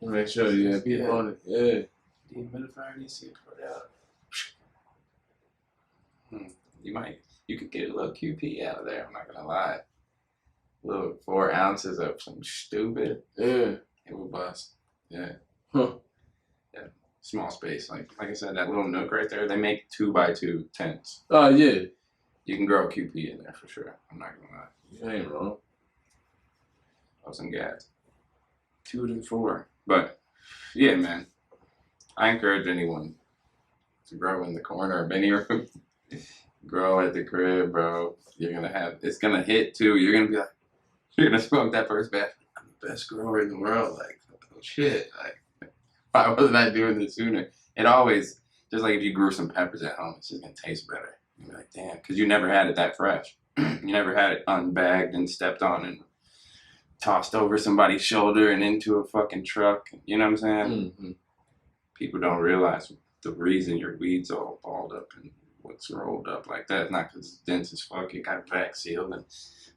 Make sure you have people on it. Yeah. Dehumidifier, do you see it put out? You could get a little QP out of there. I'm not gonna lie. Little 4 ounces of some stupid. Yeah. It would bust. Yeah. Huh. Yeah. Small space. Like I said, that little nook right there, they make 2x2 tents. Oh, yeah. You can grow a QP in there for sure. I'm not gonna lie. You ain't wrong. Have some gas. 2 to 4. But yeah, man. I encourage anyone to grow in the corner of any room. Grow at the crib, bro. It's gonna hit too. You're gonna smoke that first batch. I'm the best grower in the world. Like, oh shit. Like, why wasn't I doing this sooner? It always, just like if you grew some peppers at home, it's just gonna taste better. You're like, damn, because you never had it that fresh. You never had it unbagged and stepped on and tossed over somebody's shoulder and into a fucking truck. You know what I'm saying? Mm-hmm. People don't realize the reason your weed's all balled up and what's rolled up like that. It's not because it's dense as fuck. It got vac sealed and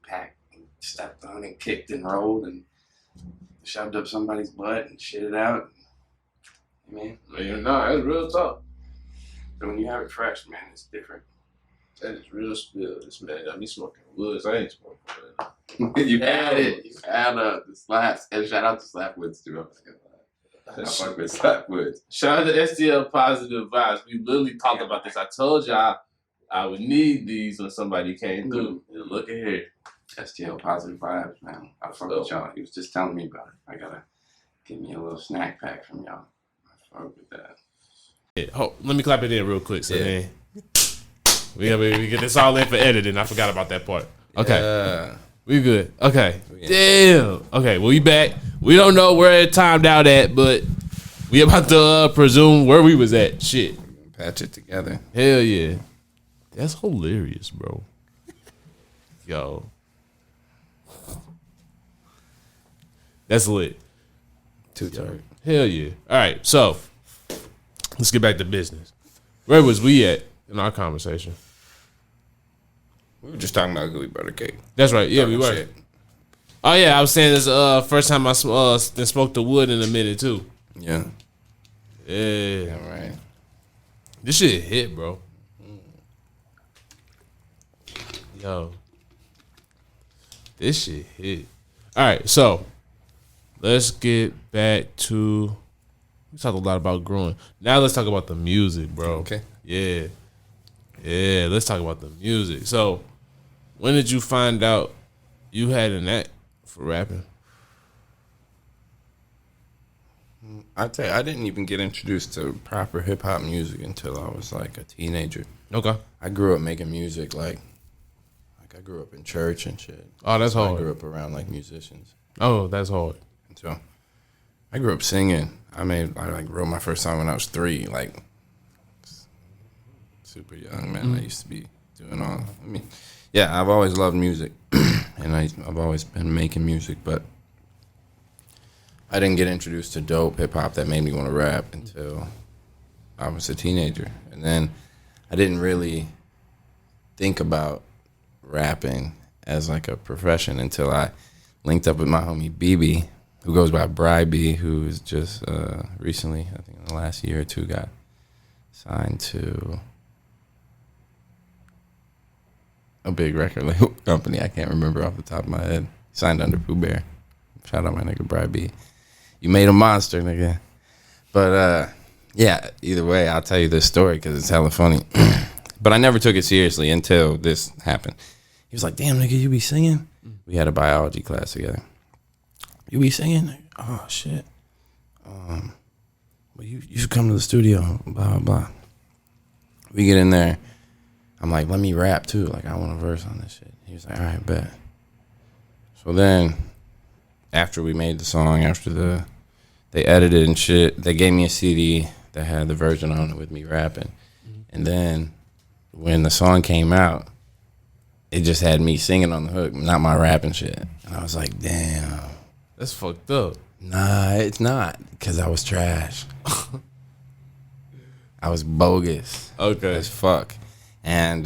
packed and stepped on and kicked and rolled and shoved up somebody's butt and shit it out. I mean, No, that's real talk. So when you have it fresh, man, it's different. That is real spill. This man got me smoking woods. I ain't smoking wood. You had it. You had the slaps. And shout out to Slapwoods too. I fuck with Slapwoods. Shout out to STL Positive Vibes. We literally talked about this. I told y'all I would need these when somebody came through. Look at here. STL Positive Vibes, man. I fuck with y'all. He was just telling me about it. I gotta give me a little snack pack from y'all. I fuck with that. Yeah, let me clap it in real quick. So then we get this all in for editing. I forgot about that part. Okay. We good. Okay. Damn. Okay, well, we back. We don't know where it timed out at, but we about to presume where we was at. Shit. Patch it together. Hell yeah. That's hilarious, bro. Yo. That's lit. Too tight. Hell yeah. All right, so let's get back to business. Where was we at in our conversation? We were just talking about gooey butter cake. That's right. Yeah, we were. Shit. Oh yeah, I was saying this first time I smoked the wood in a minute too. Yeah. Yeah. All right. This shit hit, bro. Yo. This shit hit. All right, so let's get back to. We talked a lot about growing. Now let's talk about the music, bro. Okay. Yeah. Yeah, let's talk about the music. So, when did you find out you had an act for rapping? I'd say I didn't even get introduced to proper hip hop music until I was like a teenager. Okay. I grew up making music like I grew up in church and shit. Oh, that's so hard. I grew up around like musicians. Oh, that's hard. And so I grew up singing. I wrote my first song when I was 3, like super young, man. I used to be doing all. I mean, yeah, I've always loved music, and I've always been making music, but I didn't get introduced to dope hip hop that made me want to rap until I was a teenager, and then I didn't really think about rapping as like a profession until I linked up with my homie BB, who goes by Bry B, who's just recently, I think in the last year or two, got signed to a big record label company. I can't remember off the top of my head. Signed under Pooh Bear. Shout out my nigga Bry B. You made a monster, nigga. But yeah, either way, I'll tell you this story because it's hella funny. But I never took it seriously until this happened. He was like, damn, nigga, you be singing? We had a biology class together. You be singing? Oh, shit. Well, you should come to the studio, blah, blah, blah. We get in there. I'm like, let me rap, too. Like, I want a verse on this shit. He was like, all right, bet. So then, after we made the song, they edited and shit, they gave me a CD that had the version on it with me rapping. And then, when the song came out, it just had me singing on the hook, not my rapping shit. And I was like, damn. That's fucked up. Nah, it's not, because I was trash. I was bogus. Okay. As fuck. And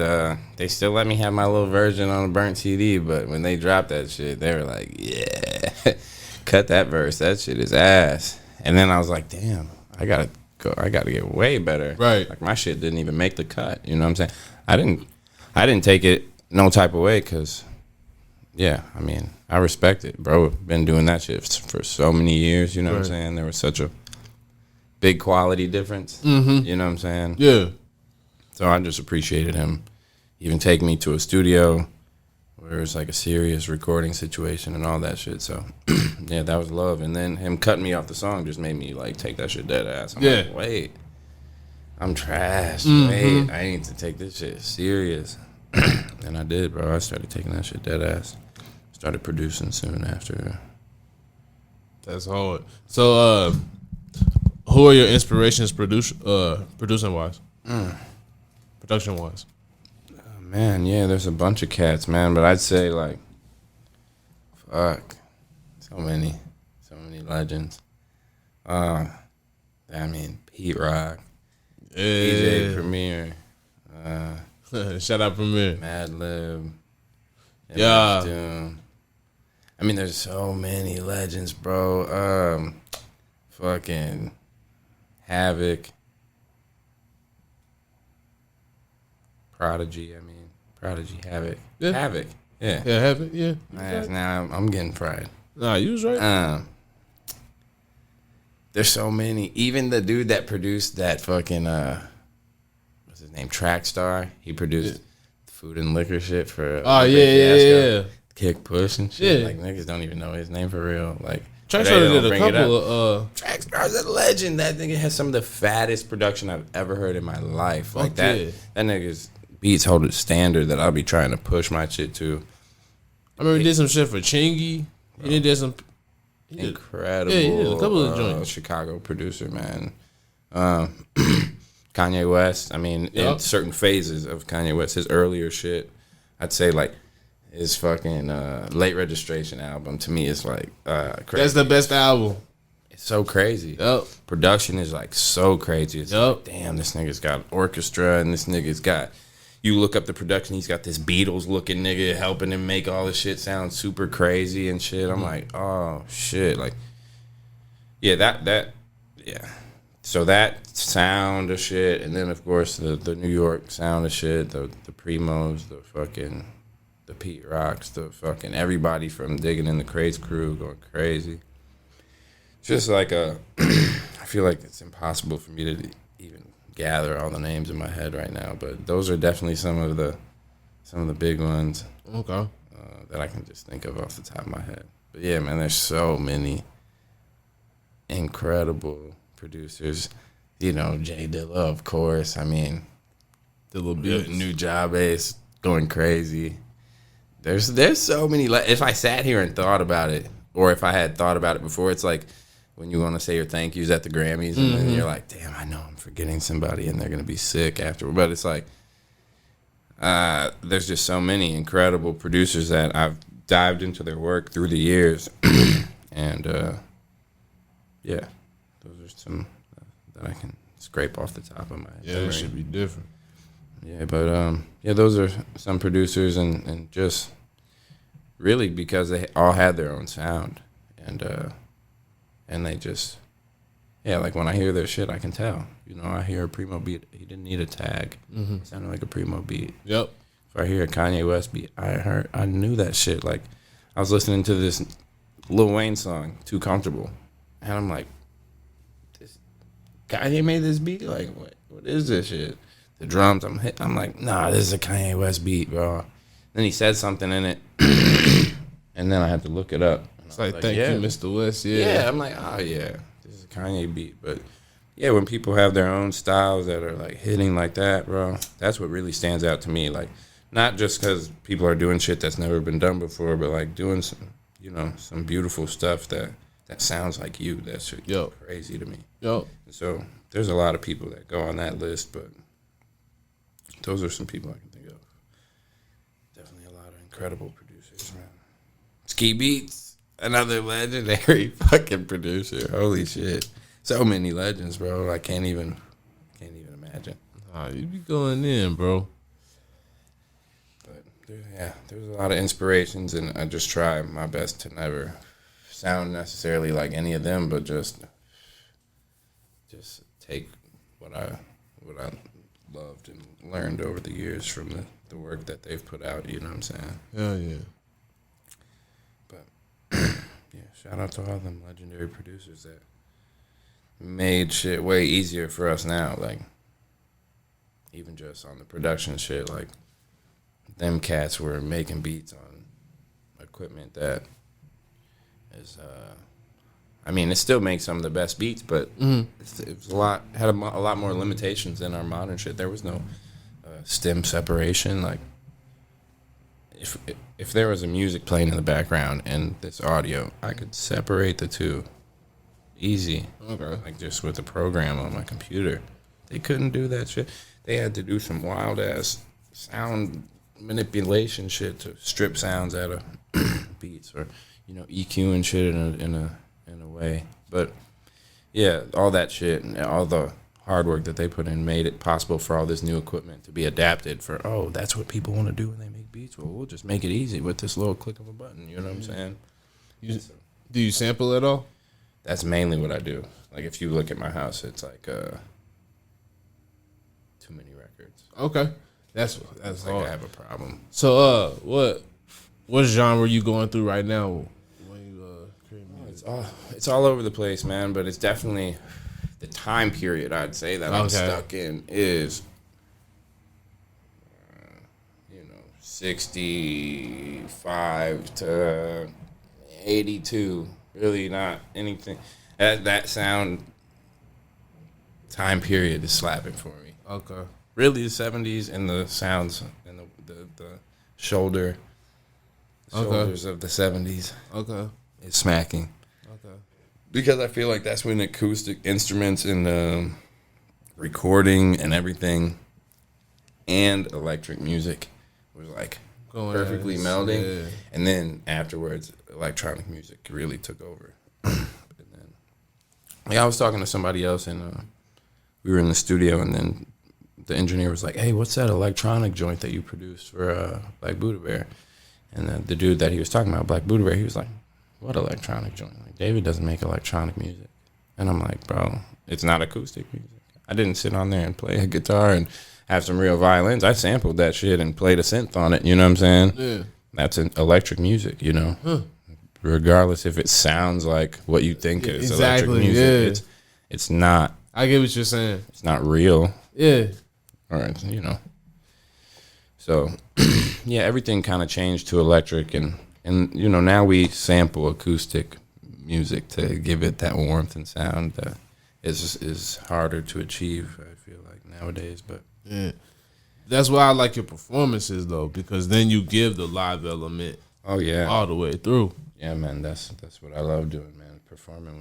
they still let me have my little version on a burnt CD, but when they dropped that shit, they were like, yeah, cut that verse. That shit is ass. And then I was like, damn, I gotta get way better. Right. Like, my shit didn't even make the cut. You know what I'm saying? I didn't take it no type of way because, yeah, I mean, I respect it, bro. Been doing that shit for so many years. You know what I'm saying? There was such a big quality difference. Mm-hmm. You know what I'm saying? Yeah. So I just appreciated him even taking me to a studio where it was like a serious recording situation and all that shit. So, yeah, that was love. And then him cutting me off the song just made me, like, take that shit dead ass. I'm like, wait, I'm trash. Wait, I need to take this shit serious. And I did, bro. I started taking that shit dead ass. Started producing soon after. That's hard. So, who are your inspirations producing-wise? Production-wise? Man, yeah, there's a bunch of cats, man. But I'd say, like, fuck. So many legends. I mean, Pete Rock, DJ Premier, shout out Premier, Madlib, yeah. Doom. I mean, there's so many legends, bro. Fucking Havoc, Prodigy. Havoc, yeah. Havoc, yeah, Havoc, yeah. Now I'm getting fried. Nah, you was right. There's so many. Even the dude that produced that fucking what's his name? Trackstar. He produced Food and Liquor shit for yeah. Kick Push and shit. Yeah. Like, niggas don't even know his name for real. Like, Trackstar did a couple of Trackstar's a legend. That nigga has some of the fattest production I've ever heard in my life. Like that nigga's beats hold a standard that I'll be trying to push my shit to. I remember he did some shit for Chingy. He did some incredible. Yeah, he did a couple of joints. Chicago producer, man. Kanye West. I mean, in certain phases of Kanye West, his earlier shit, I'd say like his fucking Late Registration album to me is like crazy. That's the best album. It's so crazy. Yep. Production is like so crazy. It's like, damn, this nigga's got an orchestra and this nigga's got. You look up the production, he's got this Beatles looking nigga helping him make all this shit sound super crazy and shit. I'm like, oh shit. Like, yeah, that So that sound of shit, and then of course the New York sound of shit, the Primos, the fucking the Pete Rocks, the fucking everybody from Digging in the Crates crew going crazy. Just like I feel like it's impossible for me to even gather all the names in my head right now, but those are definitely some of the big ones. Okay. That I can just think of off the top of my head. But yeah, man, there's so many incredible producers. You know, Jay Dilla, of course. I mean, Dilla Beats, New Job Ace going crazy. There's so many. If I sat here and thought about it, or if I had thought about it before, it's like when you want to say your thank yous at the Grammys, and then you're like, damn, I know I'm forgetting somebody, and they're gonna be sick afterward. But it's like, there's just so many incredible producers that I've dived into their work through the years, and yeah, those are some that I can scrape off the top of my head. Yeah, it should be different. Yeah, but yeah, those are some producers, and just really because they all had their own sound, and they just, yeah, like when I hear their shit, I can tell. You know, I hear a Primo beat, he didn't need a tag. It sounded like a Primo beat. Yep. If I hear a Kanye West beat, I knew that shit. Like, I was listening to this Lil Wayne song, Too Comfortable, and I'm like, this Kanye made this beat? Like, what is this shit? The drums, I'm like, nah, this is a Kanye West beat, bro. Then he said something in it, and then I had to look it up. It's like, thank you, Mr. West. Yeah, I'm like, oh yeah, this is a Kanye beat. But yeah, when people have their own styles that are like hitting like that, bro, that's what really stands out to me. Like, not just because people are doing shit that's never been done before, but like doing some, you know, some beautiful stuff that sounds like you. That's crazy to me. Yo. So there's a lot of people that go on that list, but those are some people I can think of. Definitely a lot of incredible producers, man. Ski Beats, another legendary fucking producer. Holy shit. So many legends, bro. I can't even imagine. Nah, you be going in, bro. there's a lot of inspirations, and I just try my best to never sound necessarily like any of them, but just take what I loved and learned over the years from the work that they've put out. You know what I'm saying? Hell yeah. But yeah, shout out to all them legendary producers that made shit way easier for us now. Like, even just on the production shit, like, them cats were making beats on equipment that is, I mean, it still makes some of the best beats, but it was had a lot more limitations than our modern shit. There was no stem separation. Like, if there was a music playing in the background and this audio, I could separate the two easy. Okay. Like, just with the program on my computer. They couldn't do that shit. They had to do some wild ass sound manipulation shit to strip sounds out of beats, or EQ and shit in a way. But yeah, all that shit and all the hard work that they put in made it possible for all this new equipment to be adapted for, that's what people want to do when they make beats. Well, we'll just make it easy with this little click of a button. You know what I'm saying? Do you sample at all? That's mainly what I do. Like, if you look at my house, it's like too many records. Okay. That's like hard. I have a problem. So what genre you going through right now when you create music? It's all over the place, man, but it's definitely the time period I'd say that I'm stuck in is 65 to 82. Really not anything. That sound time period is slapping for me. Okay. Really, the 70s and the sounds and the shoulders of the 70s. Okay. Is smacking. Okay. Because I feel like that's when acoustic instruments and recording and everything and electric music was like perfectly melding. Yeah. And then afterwards, electronic music really took over. And then, I was talking to somebody else, and we were in the studio, and then the engineer was like, "Hey, what's that electronic joint that you produced for Black Buddha Bear?" And the dude that he was talking about, Black Buddha Bear, he was like, "What electronic joint? Like, David doesn't make electronic music." And I'm like, "Bro, it's not acoustic music. I didn't sit on there and play a guitar and have some real violins. I sampled that shit and played a synth on it. You know what I'm saying? Yeah. That's an electric music, Huh. Regardless if it sounds like what you think is electric music. Yeah. It's not. I get what you're saying. It's not real. Yeah. All right, So, yeah, everything kind of changed to electric, and now we sample acoustic music to give it that warmth and sound that is harder to achieve, I feel like, nowadays. But yeah, that's why I like your performances, though, because then you give the live element. Oh yeah, all the way through. Yeah, man, that's what I love doing, man. Performing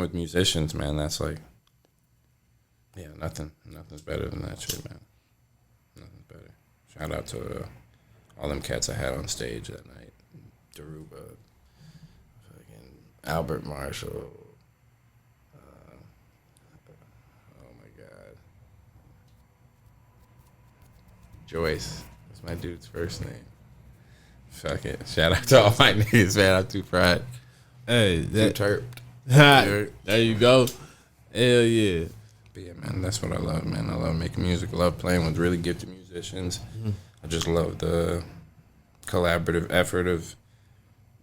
with musicians, man. That's like, yeah, nothing's better than that shit, man. Nothing's better. Shout out to all them cats I had on stage that night. Daruba, fucking Albert Marshall. Oh my God, Joyce. That's my dude's first name. Fuck it. Shout out to all my niggas, man. I'm too proud. Hey, that Too there you go. Hell yeah. But yeah, man, that's what I love, man. I love making music. I love playing with really gifted musicians. Mm-hmm. I just love the collaborative effort of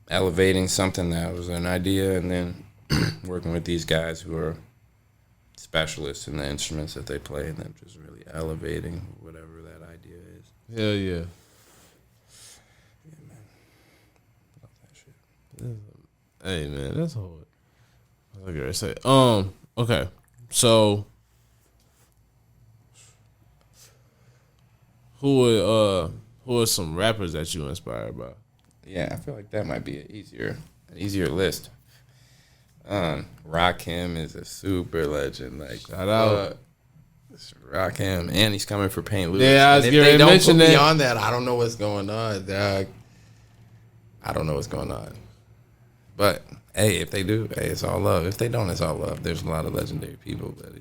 elevating something that was an idea and then working with these guys who are specialists in the instruments that they play and then just really elevating whatever that idea is. Hell yeah. Yeah, man. Love that shit. Hey, man, that's hard. I was gonna say, okay, so who are some rappers that you inspired by? Yeah, I feel like that might be an easier list. Rakim is a super legend. Like, shout out. Rakim, and he's coming for Paint Lewis. Yeah, I was going to mention that. Beyond that, I don't know what's going on, dog. I don't know what's going on. But hey, if they do, hey, it's all love. If they don't, it's all love. There's a lot of legendary people, but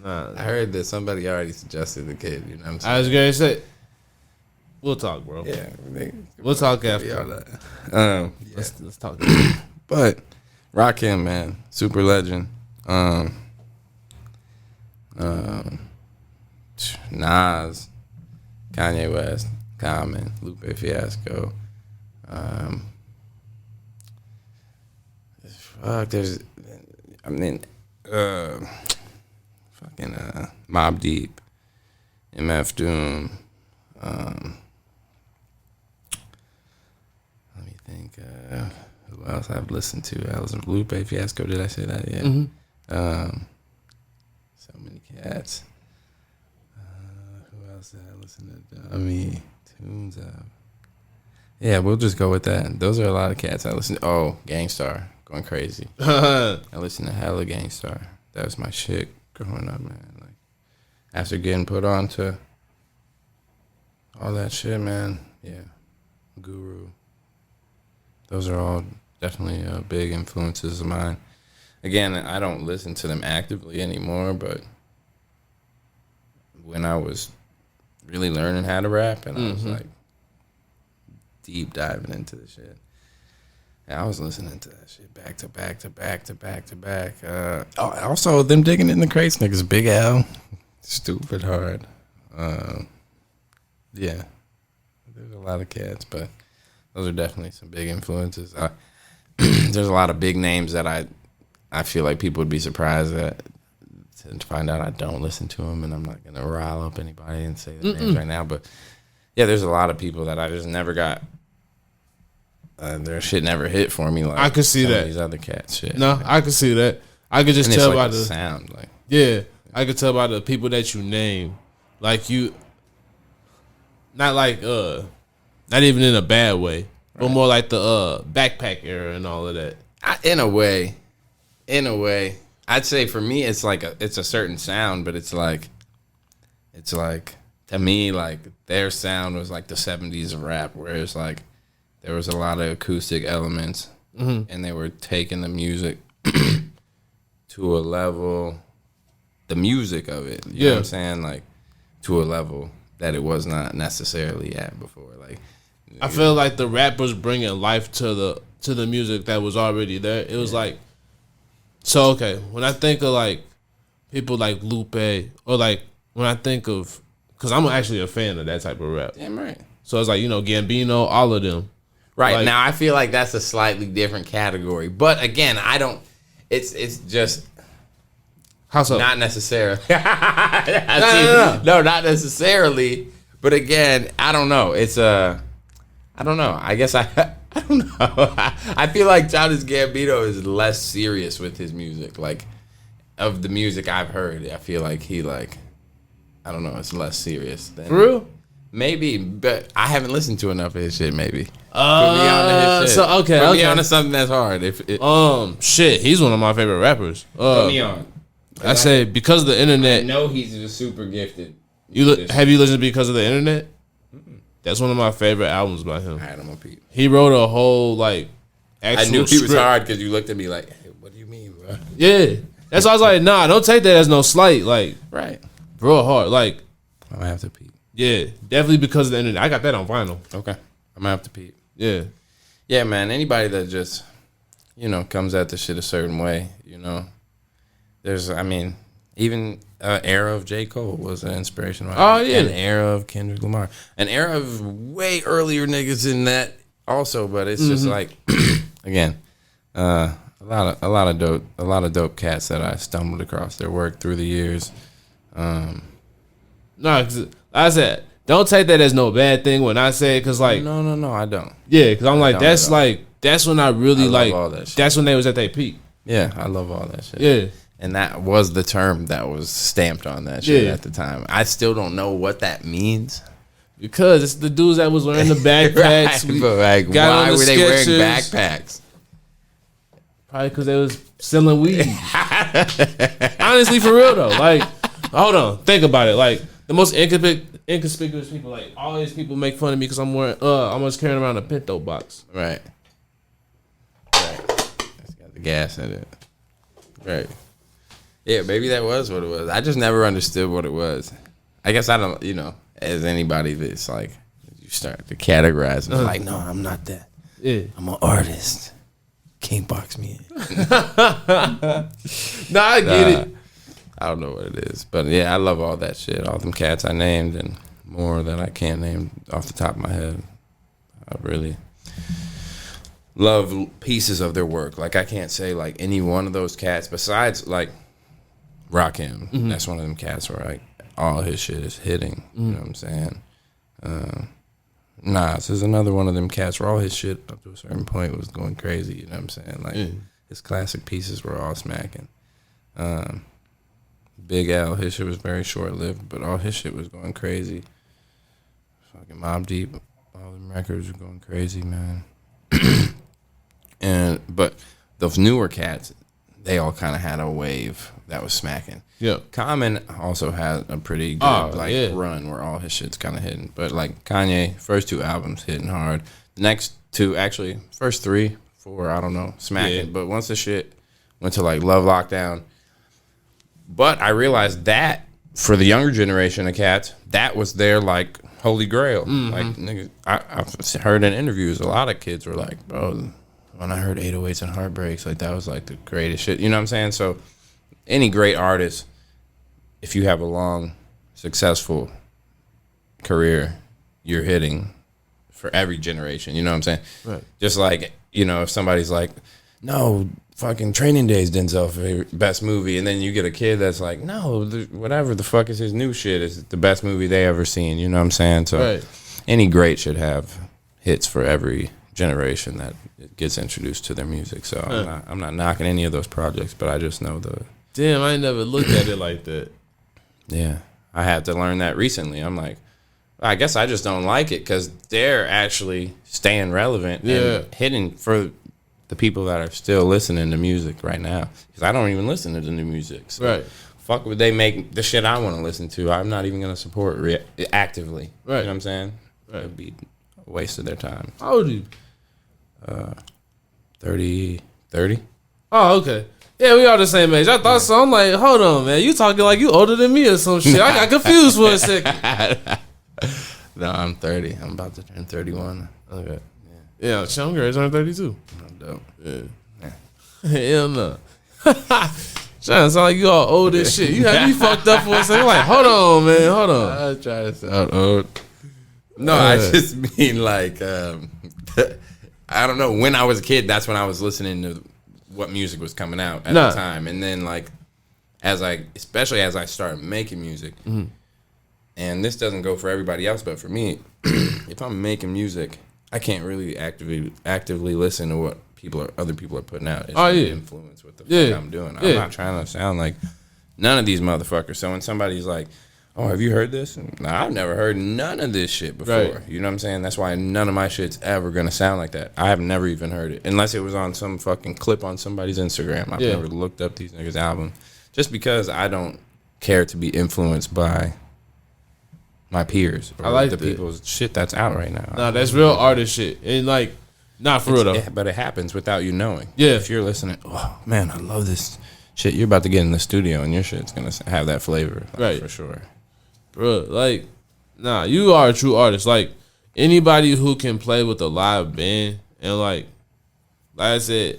Nah. I heard that somebody already suggested the kid. You know what I'm saying? I was gonna say, we'll talk, bro. Yeah, We'll talk after. Yeah. Let's talk. But Rakim, man, super legend. Nas, Kanye West, Common, Lupe Fiasco. Fucking Mobb Deep, MF Doom. Let me think. Who else I've listened to? I listened to Lupe Fiasco. Did I say that? Yeah. Mm-hmm. So many cats. Who else did I listen to? I mean, tunes of. Yeah, we'll just go with that. Those are a lot of cats I listen to. Oh, Gangstar. Going crazy. I listened to hella Gangstar. That was my shit growing up, man. Like, after getting put on to all that shit, man. Yeah. Guru. Those are all definitely big influences of mine. Again, I don't listen to them actively anymore, but when I was really learning how to rap and I was like deep diving into the shit, and I was listening to that shit back to back to back to back to back. Also, them digging in the crates niggas, Big L, stupid hard. Yeah, there's a lot of cats, but those are definitely some big influences. There's a lot of big names that I feel like people would be surprised at to find out I don't listen to them, and I'm not gonna rile up anybody and say their names right now. But yeah, there's a lot of people that I just never got. Their shit never hit for me. Like I could see that. These other cats shit. No, I could see that. I could just tell by the sound. Like I could tell by the people that you name. Like you, not like not even in a bad way, but more like the backpack era and all of that. In a way, I'd say for me it's like it's a certain sound, but it's like to me like their sound was like the 70s of rap, where it's like there was a lot of acoustic elements, and they were taking the music to a level, the music of it, you know what I'm saying, like to a level that it was not necessarily at before. Like I feel like the rap was bringing life to the music that was already there. It was like, so okay, when I think of like people like Lupe, or like when I think of, because I'm actually a fan of that type of rap. Damn right. So it's like, you know, Gambino, all of them. Right. Like, now I feel like that's a slightly different category. But again, I don't, it's just how so? not necessarily. No, not necessarily. But again, I don't know. It's I don't know. I guess I don't know. I feel like Childish Gambino is less serious with his music. Like, of the music I've heard, I feel like he like, I don't know, it's less serious than. For real? Maybe, but I haven't listened to enough of his shit. Maybe. Put me on to his shit. So okay, Put me okay. on to something that's hard. Shit, he's one of my favorite rappers. Put me on. I say because of the internet. I know he's just super gifted. Have you listened to Because of the Internet? That's one of my favorite albums by him. All right, I'm gonna peep. He wrote a whole like actual I knew he was script. hard because you looked at me like, hey, what do you mean, bro? Yeah, that's why I was like, nah, don't take that as no slight. Like, Right. real hard. Like, I'm gonna have to peep. yeah, definitely Because of the Internet. I got that on vinyl. Okay. I'm gonna have to peep. Yeah. Yeah, man. Anybody that just, comes at the shit a certain way, There's, even an era of J. Cole was an inspiration. Oh, yeah. An era of Kendrick Lamar. An era of way earlier niggas than that also, but it's just like, again, a lot of dope cats that I stumbled across their work through the years. No, cause like I said, don't take that as no bad thing when I say it, because like No, I don't. Yeah, because I'm like that's when I really love all that shit. That's when they was at their peak. Yeah, I love all that shit. Yeah. And that was the term that was stamped on that shit at the time. I still don't know what that means. Because it's the dudes that was wearing the backpacks. Right, but like, why were they wearing backpacks? Probably because they was selling weed. Honestly, for real though. Like, hold on, think about it. Like, the most inconspicuous people, like all these people make fun of me because I'm wearing, I'm just carrying around a Pinto box. Right. It's got the gas in it. Right. Yeah, maybe that was what it was. I just never understood what it was. I guess I don't, as anybody that's like, you start to categorize and like, no, I'm not that. Yeah. I'm an artist. Can't box me in. Nah, I get it. I don't know what it is. But yeah, I love all that shit. All them cats I named and more that I can't name off the top of my head. I really love pieces of their work. Like, I can't say like any one of those cats besides like Rakim. Mm-hmm. That's one of them cats where like all his shit is hitting. Mm-hmm. You know what I'm saying? Nas is another one of them cats where all his shit up to a certain point was going crazy. You know what I'm saying? Like his classic pieces were all smacking. Big L, his shit was very short lived, but all his shit was going crazy. Fucking Mobb Deep, all them records were going crazy, man. But those newer cats, they all kind of had a wave that was smacking. Yeah. Common also had a pretty good run where all his shit's kind of hitting. But like Kanye, first 2 albums hitting hard. The next 2, actually, first 3, 4, I don't know, smacking. Yeah. But once the shit went to like Love Lockdown. But I realized that for the younger generation of cats, that was their like holy grail. Mm-hmm. Like niggas, I've heard in interviews, a lot of kids were like, bro, when I heard 808s and Heartbreaks, like that was like the greatest shit. You know what I'm saying? So any great artist, if you have a long, successful career, you're hitting for every generation. You know what I'm saying? Right. Just like, if somebody's like, no, fucking Training Day is Denzel's favorite best movie, and then you get a kid that's like, no, whatever the fuck is his new shit is the best movie they ever seen. You know what I'm saying? So any great should have hits for every generation that gets introduced to their music. So I'm not knocking any of those projects, but I just know the. Damn, I ain't never looked at it like that. Yeah, I had to learn that recently. I'm like, I guess I just don't like it because they're actually staying relevant and hitting for the people that are still listening to music right now. Because I don't even listen to the new music. So fuck would they make the shit I want to listen to? I'm not even going to support actively. Right. You know what I'm saying? Right. It'd be a waste of their time. How old are you? 30. Oh, okay. Yeah, we all the same age. I thought so. I'm like, hold on, man. You talking like you older than me or some shit. I got confused for a second. No, I'm 30. I'm about to turn 31. Okay. Yeah, Sean Grace on 32. I'm dope. Yeah. Hell no. Trying to sound like you all old as shit. You had me fucked up for a second. Like, hold on, man. Hold on. I was trying to sound old. No, I just mean like, I don't know. When I was a kid, that's when I was listening to what music was coming out at the time. And then like, especially as I started making music, and this doesn't go for everybody else, but for me, if I'm making music, I can't really actively listen to what other people are putting out. It's influence what the fuck I'm doing. I'm not trying to sound like none of these motherfuckers. So when somebody's like, oh, have you heard this? Nah, I've never heard none of this shit before. Right. You know what I'm saying? That's why none of my shit's ever gonna sound like that. I have never even heard it. Unless it was on some fucking clip on somebody's Instagram. I've never looked up these niggas' album. Just because I don't care to be influenced by my peers or the people's shit that's out right now. Nah, that's real artist shit. And like, not for real though. But it happens without you knowing. Yeah. If you're listening, oh man, I love this shit. You're about to get in the studio and your shit's gonna have that flavor. Like, for sure. Bro, like, nah, you are a true artist. Like, anybody who can play with a live band and like I said,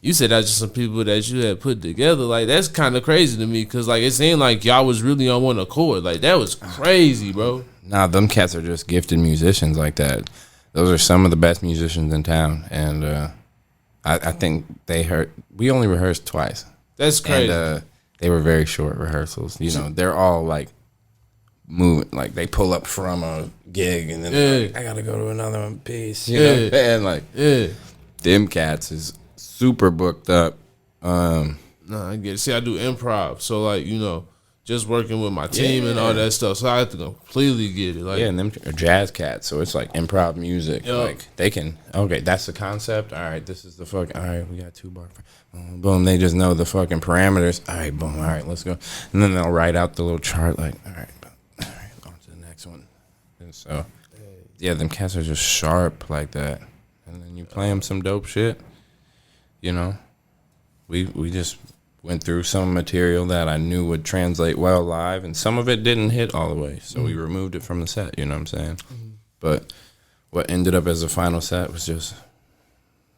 you said that's just some people that you had put together. Like, that's kind of crazy to me because, like, it seemed like y'all was really on one accord. Like, that was crazy, bro. Nah, them cats are just gifted musicians like that. Those are some of the best musicians in town. And I think we only rehearsed twice. That's crazy. And they were very short rehearsals. You know, they're all, like, moving. Like, they pull up from a gig and then like, I got to go to another one. Peace. You know? And, like, them cats is super booked up. No, I get it. See, I do improv, so like just working with my team and all that stuff. So I have to completely get it. Like, and them are jazz cats, so it's like improv music. Yep. Like they can. Okay, that's the concept. All right, this is the fucking. All right, we got 2 bars. Boom, they just know the fucking parameters. All right, boom. All right, let's go. And then they'll write out the little chart. Like, all right, on to the next one. And so, yeah, them cats are just sharp like that. And then you play them some dope shit. You know, we just went through some material that I knew would translate well live, and some of it didn't hit all the way, so we removed it from the set, you know what I'm saying? But what ended up as a final set was just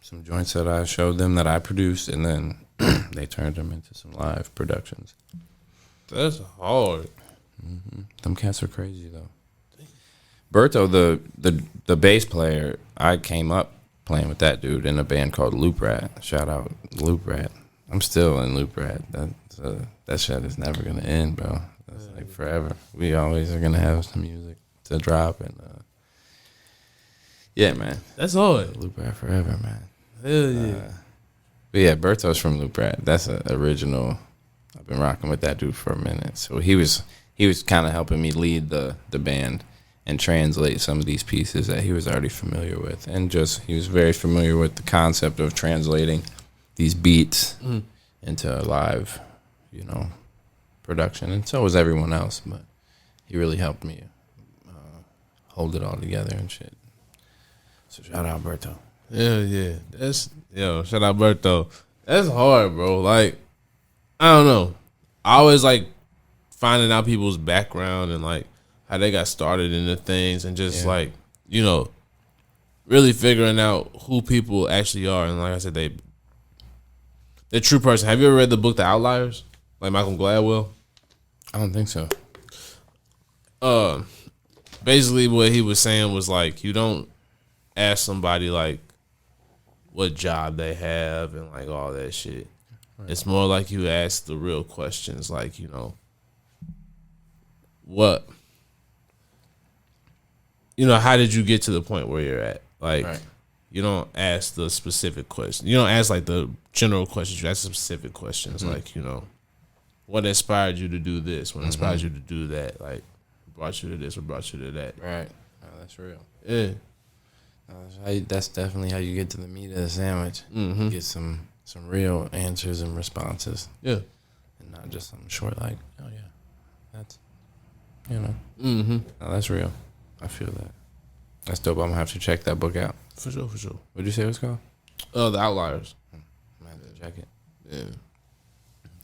some joints that I showed them that I produced, and then they turned them into some live productions. That's hard. Them cats are crazy, though. Berto, the bass player, I came up playing with that dude in a band called Loop Rat. Shout out Loop Rat. I'm still in Loop Rat. That shit is never gonna end, bro. That's like forever. We always are gonna have some music to drop, and yeah, man. That's hard. Loop Rat forever, man. Hell yeah. But yeah, Berto's from Loop Rat. That's an original. I've been rocking with that dude for a minute. So he was kind of helping me lead the band and translate some of these pieces that he was already familiar with, and just he was very familiar with the concept of translating these beats into a live, production, and so was everyone else. But he really helped me hold it all together and shit. So shout out Berto. Hell yeah. Shout out Berto. That's hard, bro. Like, I don't know. I always like finding out people's background and like how they got started into things, and just like, really figuring out who people actually are. And like I said, they're true person. Have you ever read the book The Outliers? Like Malcolm Gladwell? I don't think so. Basically what he was saying was like, you don't ask somebody like what job they have and like all that shit. Right. It's more like you ask the real questions, like, how did you get to the point where you're at? Like, right. You don't ask the specific question. You don't ask like the general questions. You ask the specific questions, like, what inspired you to do this? What inspired you to do that? Like, what brought you to this? What brought you to that? Right. Oh, that's real. Yeah. That's definitely how you get to the meat of the sandwich. You get some real answers and responses. Yeah. And not just something short like, oh yeah, that's, No, that's real. I feel that. That's dope. I'm going to have to check that book out. For sure. What'd you say it was called? The Outliers. I'm going to have to check it. Yeah.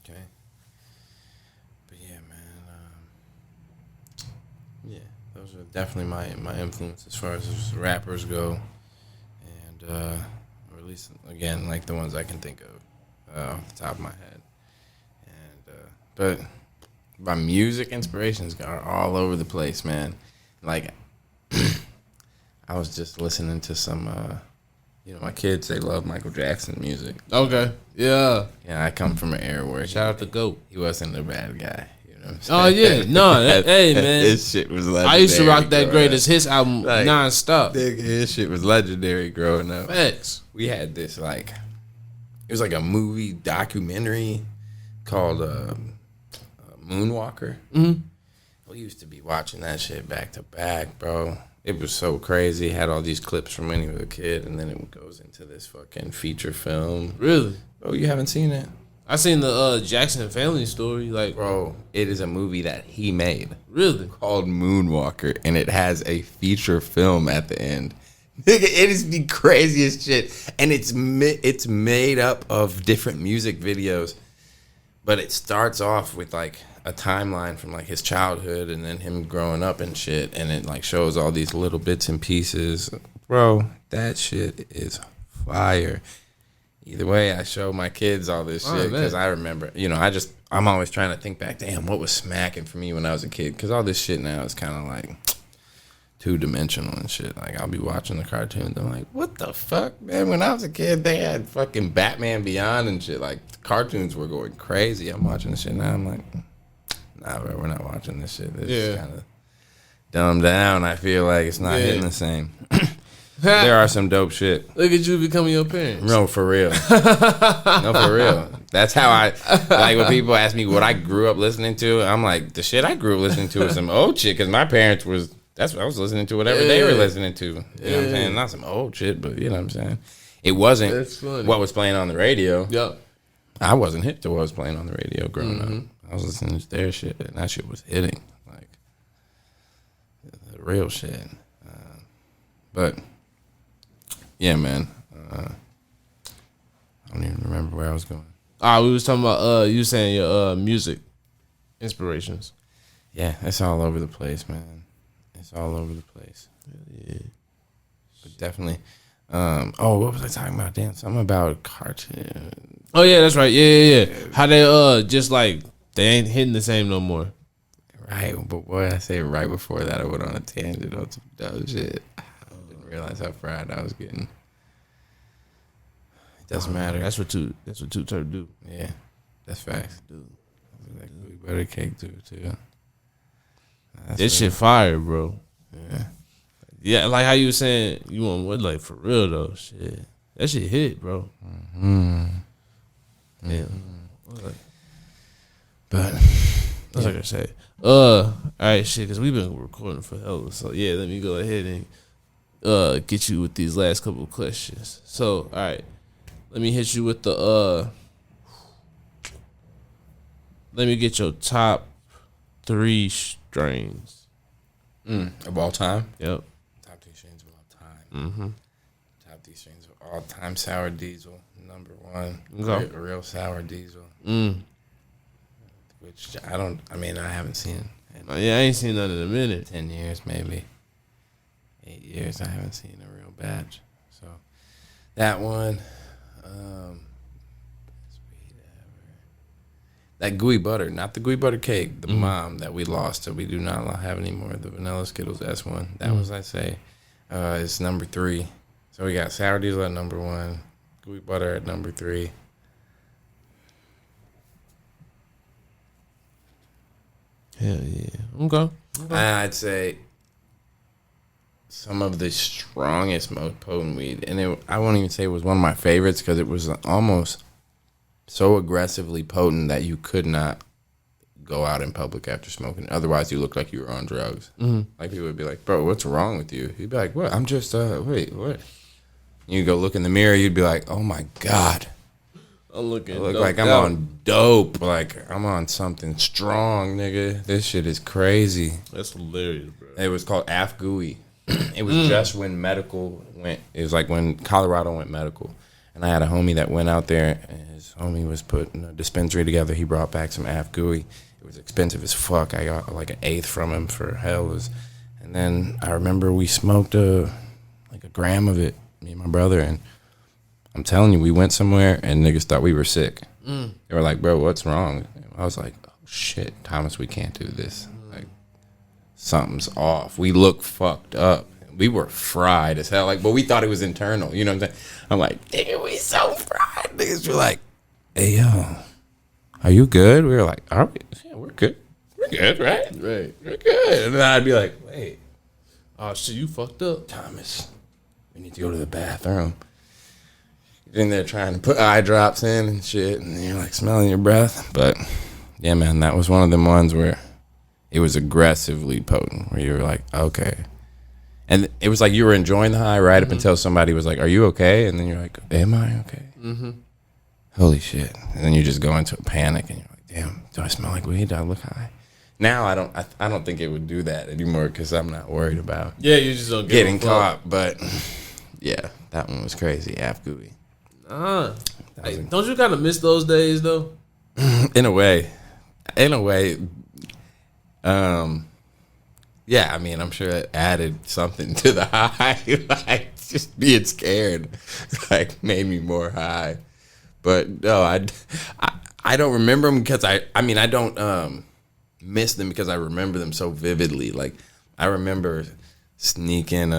Okay. But yeah, man. Those are definitely my influence as far as rappers go. And, or at least, again, like the ones I can think of off the top of my head. And, but my music inspirations are all over the place, man. Like, I was just listening to some, my kids, they love Michael Jackson music. Okay. Yeah. Yeah, I come from an era where shout out to GOAT. He wasn't a bad guy. Oh yeah, no, hey man, his shit was legendary. I used to rock that Greatest Hits album like, nonstop. His shit was legendary growing up. Facts. We had this it was like a movie documentary called Moonwalker. We used to be watching that shit back to back, bro. It was so crazy. It had all these clips from when he was a kid, and then it goes into this fucking feature film. Really? Oh, you haven't seen it? I seen the Jackson family story. Like, bro, it is a movie that he made. Really? Called Moonwalker, and it has a feature film at the end. Nigga, it is the craziest shit, and it's made up of different music videos, but it starts off with like a timeline from like his childhood and then him growing up and shit, and it like shows all these little bits and pieces. Bro, that shit is fire. Either way, I show my kids all this shit because I remember, I'm always trying to think back, damn, what was smacking for me when I was a kid? Because all this shit now is kind of like two-dimensional and shit. Like, I'll be watching the cartoons. I'm like, what the fuck, man? When I was a kid, they had fucking Batman Beyond and shit. Like, the cartoons were going crazy. I'm watching this shit now. I'm like, nah, bro, we're not watching this shit. This is kind of dumbed down. I feel like it's not hitting the same. There are some dope shit. Look at you becoming your parents. No, for real. No, for real. That's how like when people ask me what I grew up listening to, I'm like, the shit I grew up listening to is some old shit because my parents that's what I was listening to, whatever they were listening to. You know what I'm saying? Not some old shit, but you know what I'm saying? It wasn't what was playing on the radio. Yep. I wasn't hip to what was playing on the radio growing up. I was listening to their shit, and that shit was hitting. Like, the real shit. But yeah, man. I don't even remember where I was going. We was talking about you saying your music inspirations. Yeah, it's all over the place, man. It's all over the place. Yeah. But definitely. What was I talking about? Damn, something about cartoon. Oh yeah, that's right. Yeah. How they just like they ain't hitting the same no more. Right, but boy, I say right before that I went on a tangent on some dumb shit. I didn't realize how fried I was getting. It doesn't matter. That's what Too T3rpd do. Yeah, that's facts. Dude, like we butter cake too. This shit fire, bro. Yeah. Yeah, like how you was saying you want what, like for real though. Shit, that shit hit, bro. Mm-hmm. Yeah. But what's I gonna say? All right, shit, because we've been recording for hell. So yeah, let me go ahead and get you with these last couple of questions. So all right, let me hit you with the let me get your top 3 strains of all time. Yep. Top 3 strains of all time. Mm-hmm. Top 3 strains of all time. Sour Diesel, number 1. Okay. Real sour diesel. Which I haven't seen. Yeah, I ain't seen none in a minute. 10 years, maybe 8 years. I haven't seen a real batch. So that one, sweet ever. That gooey butter, not the gooey butter cake, the mom that we lost that we do not have anymore. The vanilla Skittles S1. That was, I say, is number 3. So we got sour diesel at number 1, gooey butter at number 3. Hell yeah. Okay. I'd say some of the strongest, most potent weed. And I won't even say it was one of my favorites because it was almost so aggressively potent that you could not go out in public after smoking. Otherwise, you looked like you were on drugs. Mm-hmm. Like people would be like, bro, what's wrong with you? You'd be like, what? I'm just, wait, what? You go look in the mirror, you'd be like, oh my God. I look like I'm on dope. Like I'm on something strong, nigga. This shit is crazy. That's hilarious, bro. It was called AFGUI. It was just when medical went. It was like when Colorado went medical, and I had a homie that went out there, and his homie was putting a dispensary together. He brought back some AFGUI. It was expensive as fuck. I got like an 1/8 from him for hell. And then I remember we smoked like a gram of it, me and my brother, and I'm telling you, we went somewhere and niggas thought we were sick. They were like, bro, what's wrong? I was like, oh, shit, Thomas, we can't do this. Like, something's off. We look fucked up. We were fried as hell. Like, but we thought it was internal. You know what I'm saying? I'm like, nigga, we so fried. Niggas were like, hey, yo, are you good? We were like, are we? Yeah, we're good. We're good, right? Right. We're good. And then I'd be like, wait. Oh, shit, you fucked up. Thomas, we need to go to the bathroom. In there trying to put eye drops in and shit, and you're like smelling your breath. But yeah, man, that was one of them ones where it was aggressively potent, where you were like, okay. And it was like you were enjoying the high right up until somebody was like, are you okay? And then you're like, am I okay? Mm-hmm. Holy shit. And then you just go into a panic and you're like, damn, do I smell like weed? Do I look high? Now I don't think it would do that anymore because I'm not worried about you just don't getting caught. But yeah, that one was crazy. AFGUI. Hey, don't you kind of miss those days though? In a way, yeah. I mean, I'm sure it added something to the high. Like just being scared, like made me more high. But no, I don't remember them because I don't miss them because I remember them so vividly. Like I remember sneaking.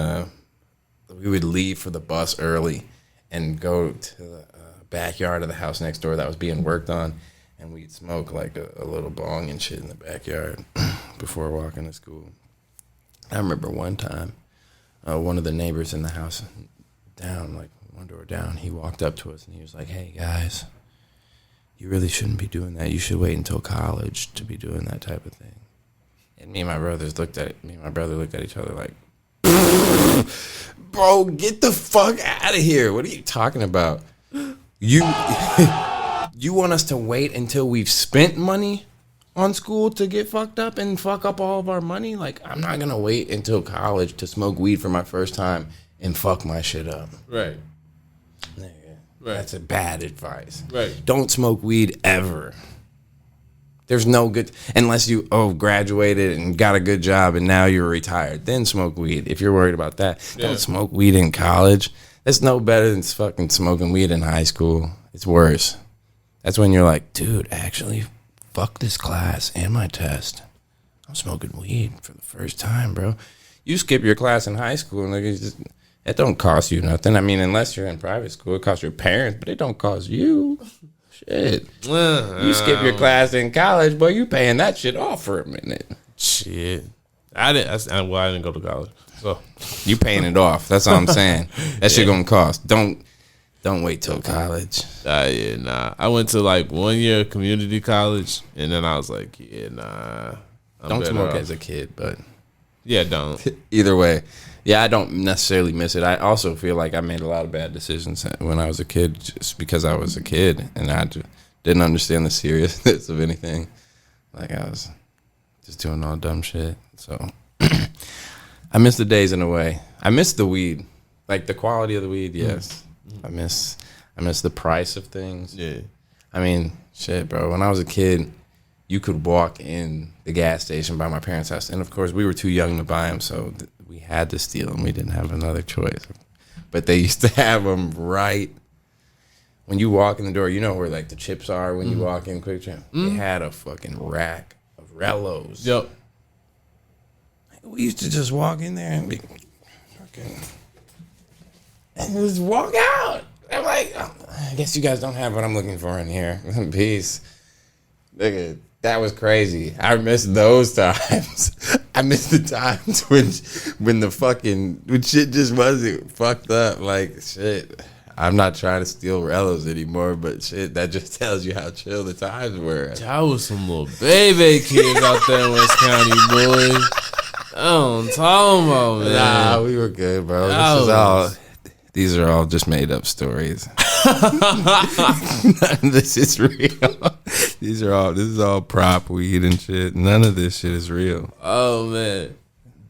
We would leave for the bus early and go to the backyard of the house next door that was being worked on, and we'd smoke like a little bong and shit in the backyard before walking to school. I remember one time, one of the neighbors in the house down, like one door down, he walked up to us and he was like, hey guys, you really shouldn't be doing that. You should wait until college to be doing that type of thing. And me and my brother looked at each other like, bro, get the fuck out of here. What are you talking about? You want us to wait until we've spent money on school to get fucked up and fuck up all of our money? Like, I'm not going to wait until college to smoke weed for my first time and fuck my shit up. Right. Nigga, Right. That's a bad advice. Right. Don't smoke weed ever. There's no good, unless you graduated and got a good job and now you're retired. Then smoke weed if you're worried about that. Yeah. Don't smoke weed in college. That's no better than fucking smoking weed in high school. It's worse. That's when you're like, dude, actually, fuck this class and my test. I'm smoking weed for the first time, bro. You skip your class in high school and it don't cost you nothing. I mean, unless you're in private school, it costs your parents, but it don't cost you. Shit. You skip your class in college, boy, you paying that shit off for a minute. Shit. I didn't go to college. So You paying it off. That's all I'm saying. That shit gonna cost. Don't wait till college. yeah, nah. I went to like 1 year community college, and then I was like, yeah, nah. Don't smoke as a kid, but Yeah, don't. either way. Yeah, I don't necessarily miss it. I also feel like I made a lot of bad decisions when I was a kid just because I was a kid and I just didn't understand the seriousness of anything. Like I was just doing all dumb shit. So I miss the days in a way. I miss the weed. Like the quality of the weed, yes. I miss the price of things. Yeah. I mean, shit, bro. When I was a kid, you could walk in the gas station by my parents' house. And, of course, we were too young to buy them, so we had to steal them. We didn't have another choice. But they used to have them right when you walk in the door. You know where, like, the chips are when you walk in Quick Trip? They had a fucking rack of Rellos. Yep. We used to just walk in there and be fucking... and just walk out. I'm like, oh, I guess you guys don't have what I'm looking for in here. Peace. Nigga, that was crazy. I miss those times. I miss the times when the fucking when shit just wasn't fucked up. Like shit. I'm not trying to steal Rellos anymore, but shit, that just tells you how chill the times were. Y'all was some little baby kids out there in West County, boys. I don't talk about, man. Nah, we were good, bro. These are all just made up stories. None of this is real. This is all prop weed and shit. None of this shit is real. Oh man,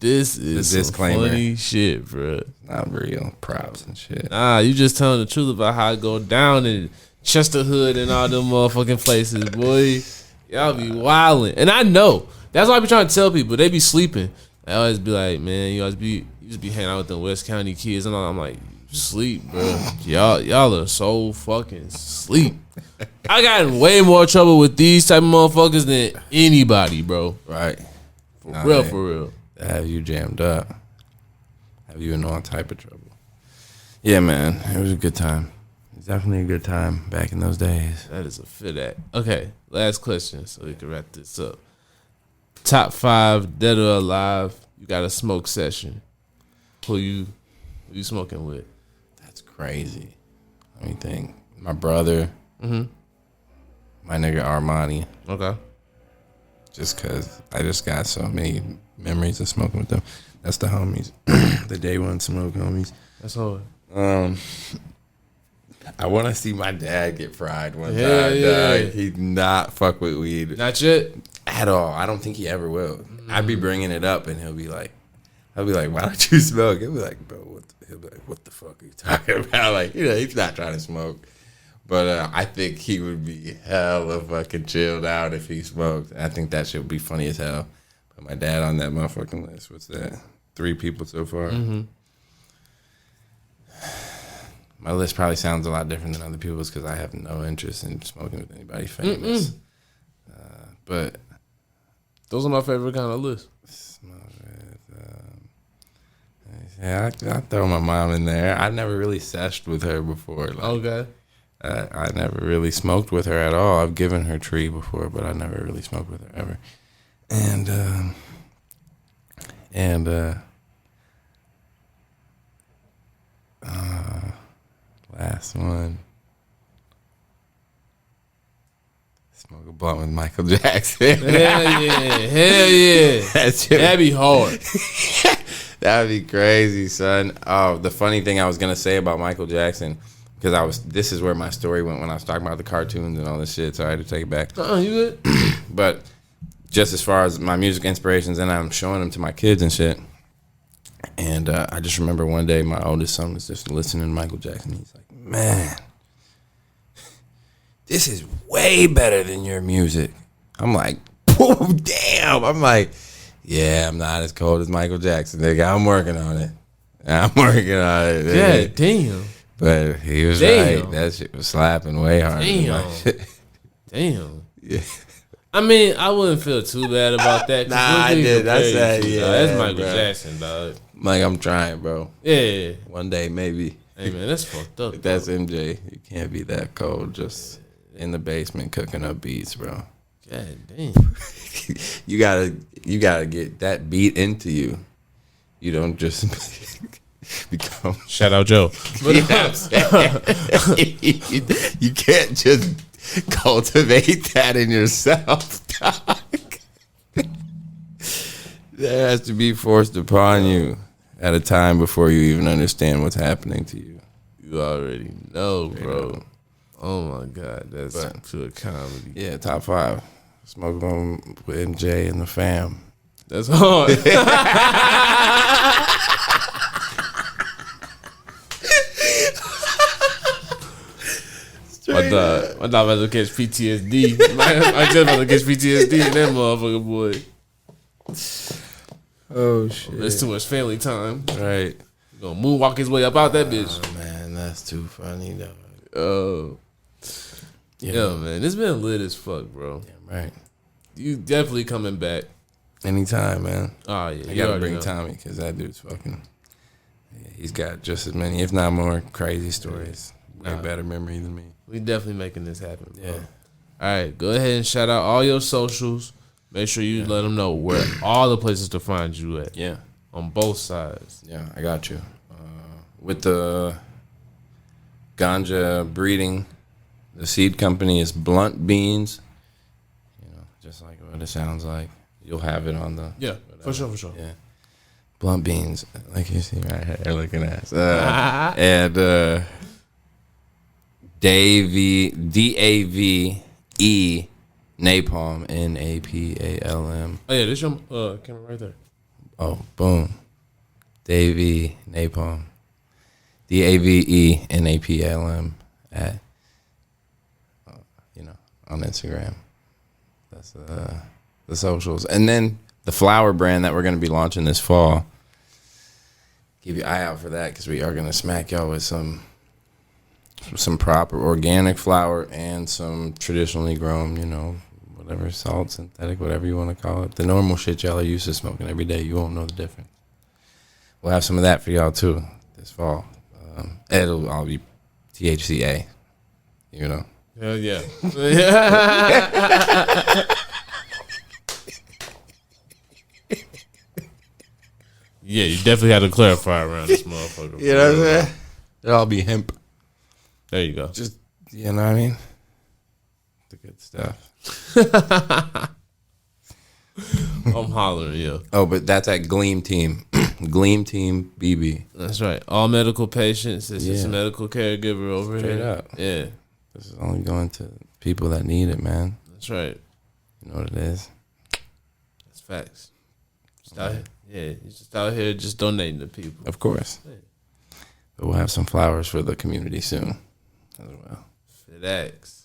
this is some funny shit, bro. Not real props and shit. Nah, you just telling the truth about how it go down in Chesterhood and all them motherfucking places, boy. Y'all be wildin', and I know that's why I be trying to tell people. They be sleeping. I always be like, man, you just be hanging out with them West County kids, and I'm like, sleep, bro. Y'all are so fucking sleep. I got in way more trouble with these type of motherfuckers than anybody, bro. Right. For real. Have you jammed up? Have you in all type of trouble? Yeah, man. It was a good time. It was definitely a good time back in those days. That is a fit act. Okay, last question so we can wrap this up. Top 5 dead or alive. You got a smoke session. Who you smoking with? That's crazy. Let me think. My brother. My nigga Armani. Okay. Just because I just got so many memories of smoking with them. That's the homies. The day one smoke homies. That's hard. I want to see my dad get fried one time. Yeah. He not fuck with weed. Not yet? At all. I don't think he ever will. I'd be bringing it up and he'll be like, why don't you smoke? He'll be like, bro, he'll be like, what the fuck are you talking about? Like, he's not trying to smoke. But I think he would be hella fucking chilled out if he smoked. I think that shit would be funny as hell. Put my dad on that motherfucking list. What's that? 3 people so far. My list probably sounds a lot different than other people's because I have no interest in smoking with anybody famous. But those are my favorite kind of lists. Yeah, I throw my mom in there. I never really seshed with her before. Like, Okay. I never really smoked with her at all. I've given her tree before, but I never really smoked with her ever. Last one. Smoke a blunt with Michael Jackson. Hell yeah. That'd be hard. That'd be crazy, son. Oh, the funny thing I was gonna say about Michael Jackson, because this is where my story went when I was talking about the cartoons and all this shit, so I had to take it back. You good? But just as far as my music inspirations, and I'm showing them to my kids and shit. And I just remember one day my oldest son was just listening to Michael Jackson. He's like, man, this is way better than your music. I'm like, oh, damn. I'm like, yeah, I'm not as cold as Michael Jackson, nigga. I'm working on it. Yeah, damn. But he was right. That shit was slapping way harder. Damn. Yeah. I mean, I wouldn't feel too bad about that. Nah, I did. That's that. Yeah, that's Michael bro. Jackson, dog. Like, I'm trying, bro. Yeah. One day, maybe. Hey, man, that's fucked up. If that's MJ. You can't be that cold just in the basement cooking up beats, bro. God damn. You gotta get that beat into you. You don't just become. Shout out Joe. You know what I'm saying? You can't just cultivate that in yourself, dog. That has to be forced upon you at a time before you even understand what's happening to you. You already know, bro. Oh my God, that's good comedy. Yeah, top 5. Smoke on with MJ and the fam. That's hard. My dog about to catch PTSD. I just about to catch PTSD in that motherfucker, boy. Oh shit! It's too much family time. Right. He gonna moonwalk his way up out that bitch. Oh man, that's too funny, dog. Oh. Yeah, man. It's been lit as fuck, bro. Yeah, right. You definitely coming back. Anytime, man. Oh, yeah. I gotta bring Tommy because that dude's fucking. Yeah, he's got just as many, if not more, crazy stories. Way better memory than me. We definitely making this happen, bro. Yeah. All right. Go ahead and shout out all your socials. Make sure you let them know where all the places to find you at. Yeah. On both sides. Yeah, I got you. With the ganja breeding, the seed company is Blunt Beans. You know, just like what it sounds like. You'll have it on the... Yeah, for sure. Yeah. Blunt Beans, like you see right here, looking at. And DAVE Napalm, NAPALM. Oh, yeah, this your camera right there. Oh, boom. Davey Napalm. DAVE-NAPLM at, on Instagram. That's the socials. And then the flower brand that we're going to be launching this fall. Keep your eye out for that because we are going to smack y'all with some proper organic flour and some traditionally grown, whatever, salt, synthetic, whatever you want to call it. The normal shit y'all are used to smoking every day. You won't know the difference. We'll have some of that for y'all too this fall. It'll all be THCA, Hell yeah. Yeah, you definitely had to clarify around this motherfucker. You know what I'm saying? It'll all be hemp. There you go. Just, you know what I mean? The good stuff. I'm hollering, yeah. Oh, but that's at Gleam Team. Gleam Team BB. That's right. All medical patients. This is a medical caregiver over Straight here. up. Yeah. This is only going to people that need it, man. That's right. You know what it is? That's facts. Just out here. Yeah, you're just out here just donating to people. Of course. Yeah. But we'll have some flowers for the community soon as well. FedEx.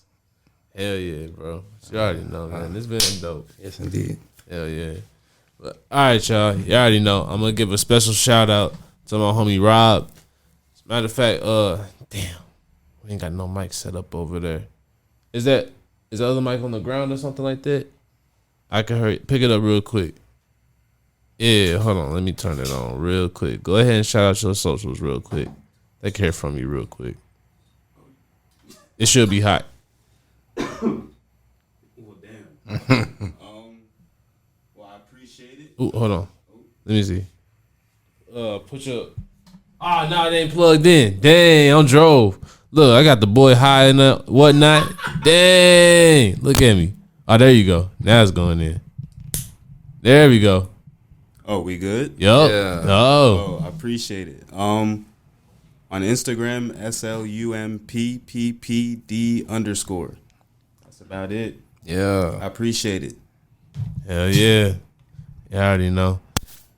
Hell yeah, bro. You already know, man. This been dope. Yes, indeed. Hell yeah. But, all right, y'all. You already know. I'm going to give a special shout out to my homie Rob. As a matter of fact, damn. We ain't got no mic set up over there. Is the other mic on the ground or something like that? I can hurry. Pick it up real quick. Yeah, hold on. Let me turn it on real quick. Go ahead and shout out your socials real quick. They can hear from you real quick. It should be hot. Well, damn. Well, I appreciate it. Ooh, hold on. Let me see. Put your... Ah, no, it ain't plugged in. Dang, I'm drove. Look, I got the boy high and whatnot. Dang. Look at me. Oh, there you go. Now it's going in. There we go. Oh, we good? Yup. Yeah. Oh. Oh, I appreciate it. On Instagram, SLUMPPPD_. That's about it. Yeah. I appreciate it. Hell yeah. You already know.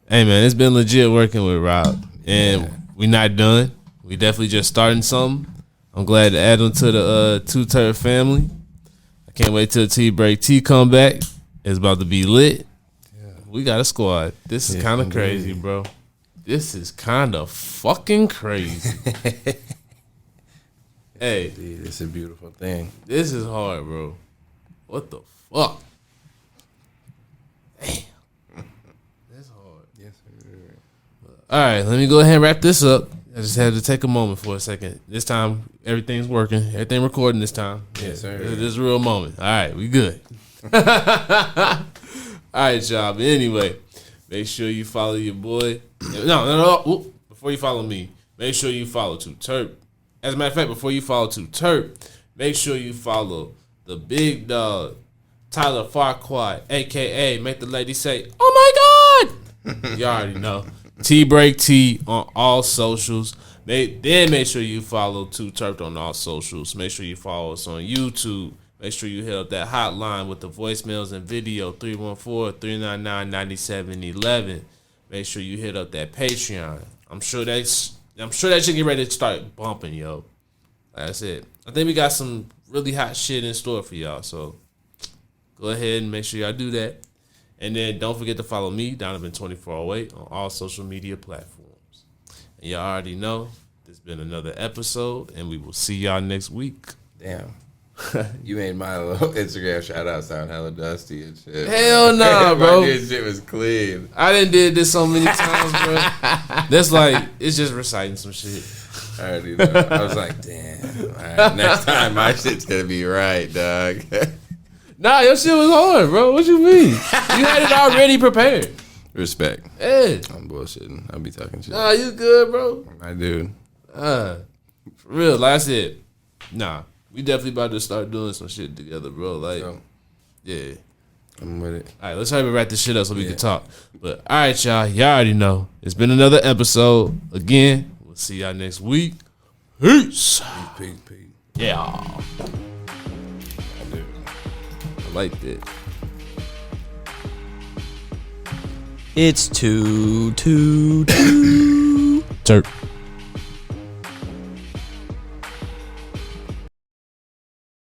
Hey, man, it's been legit working with Rob. And we not done. We definitely just starting something. I'm glad to add him to the Too T3rpd family. can't wait till T break. T come back. It's about to be lit. Yeah. We got a squad. This is kind of crazy, bro. This is kind of fucking crazy. Hey, dude, it's a beautiful thing. This is hard, bro. What the fuck? Damn. That's hard. Yes, sir. All right, let me go ahead and wrap this up. I just had to take a moment for a second. This time, everything's working. Everything recording this time. Yes, sir. This is a real moment. All right, we good. All right, y'all. But anyway, make sure you follow your boy. No. Whoop. Before you follow me, make sure you follow Too T3rp. As a matter of fact, before you follow Too T3rp, make sure you follow the big dog, Tyler Farquaad, a.k.a. Make the lady say, oh my God. You already know. T-Break T on all socials. Then make sure you follow Too T3rp on all socials. Make sure you follow us on YouTube. Make sure you hit up that hotline with the voicemails and video, 314-399-9711. Make sure you hit up that Patreon. I'm sure that shit get ready to start bumping, yo. Like I said, I think we got some really hot shit in store for y'all. So go ahead and make sure y'all do that. And then don't forget to follow me, Donovan 2408, on all social media platforms. And y'all already know this has been another episode, and we will see y'all next week. Damn. You made my little Instagram shout out sound hella dusty and shit. Hell nah, bro. My shit was clean. I done did this so many times, bro. That's like, it's just reciting some shit. I already know. I was like, damn. All right, next time my shit's gonna be right, dog. Nah, your shit was hard, bro. What you mean? You had it already prepared. Respect. Yeah. I'm bullshitting. I'll be talking shit. Nah, you good, bro. I do. For real, like I said, nah. We definitely about to start doing some shit together, bro. Like, yeah. I'm with it. All right, let's hurry and wrap this shit up so we can talk. But, all right, y'all. Y'all already know. It's been another episode. Again, we'll see y'all next week. Peace. Peace. Yeah. I like that. It's Too T3rp.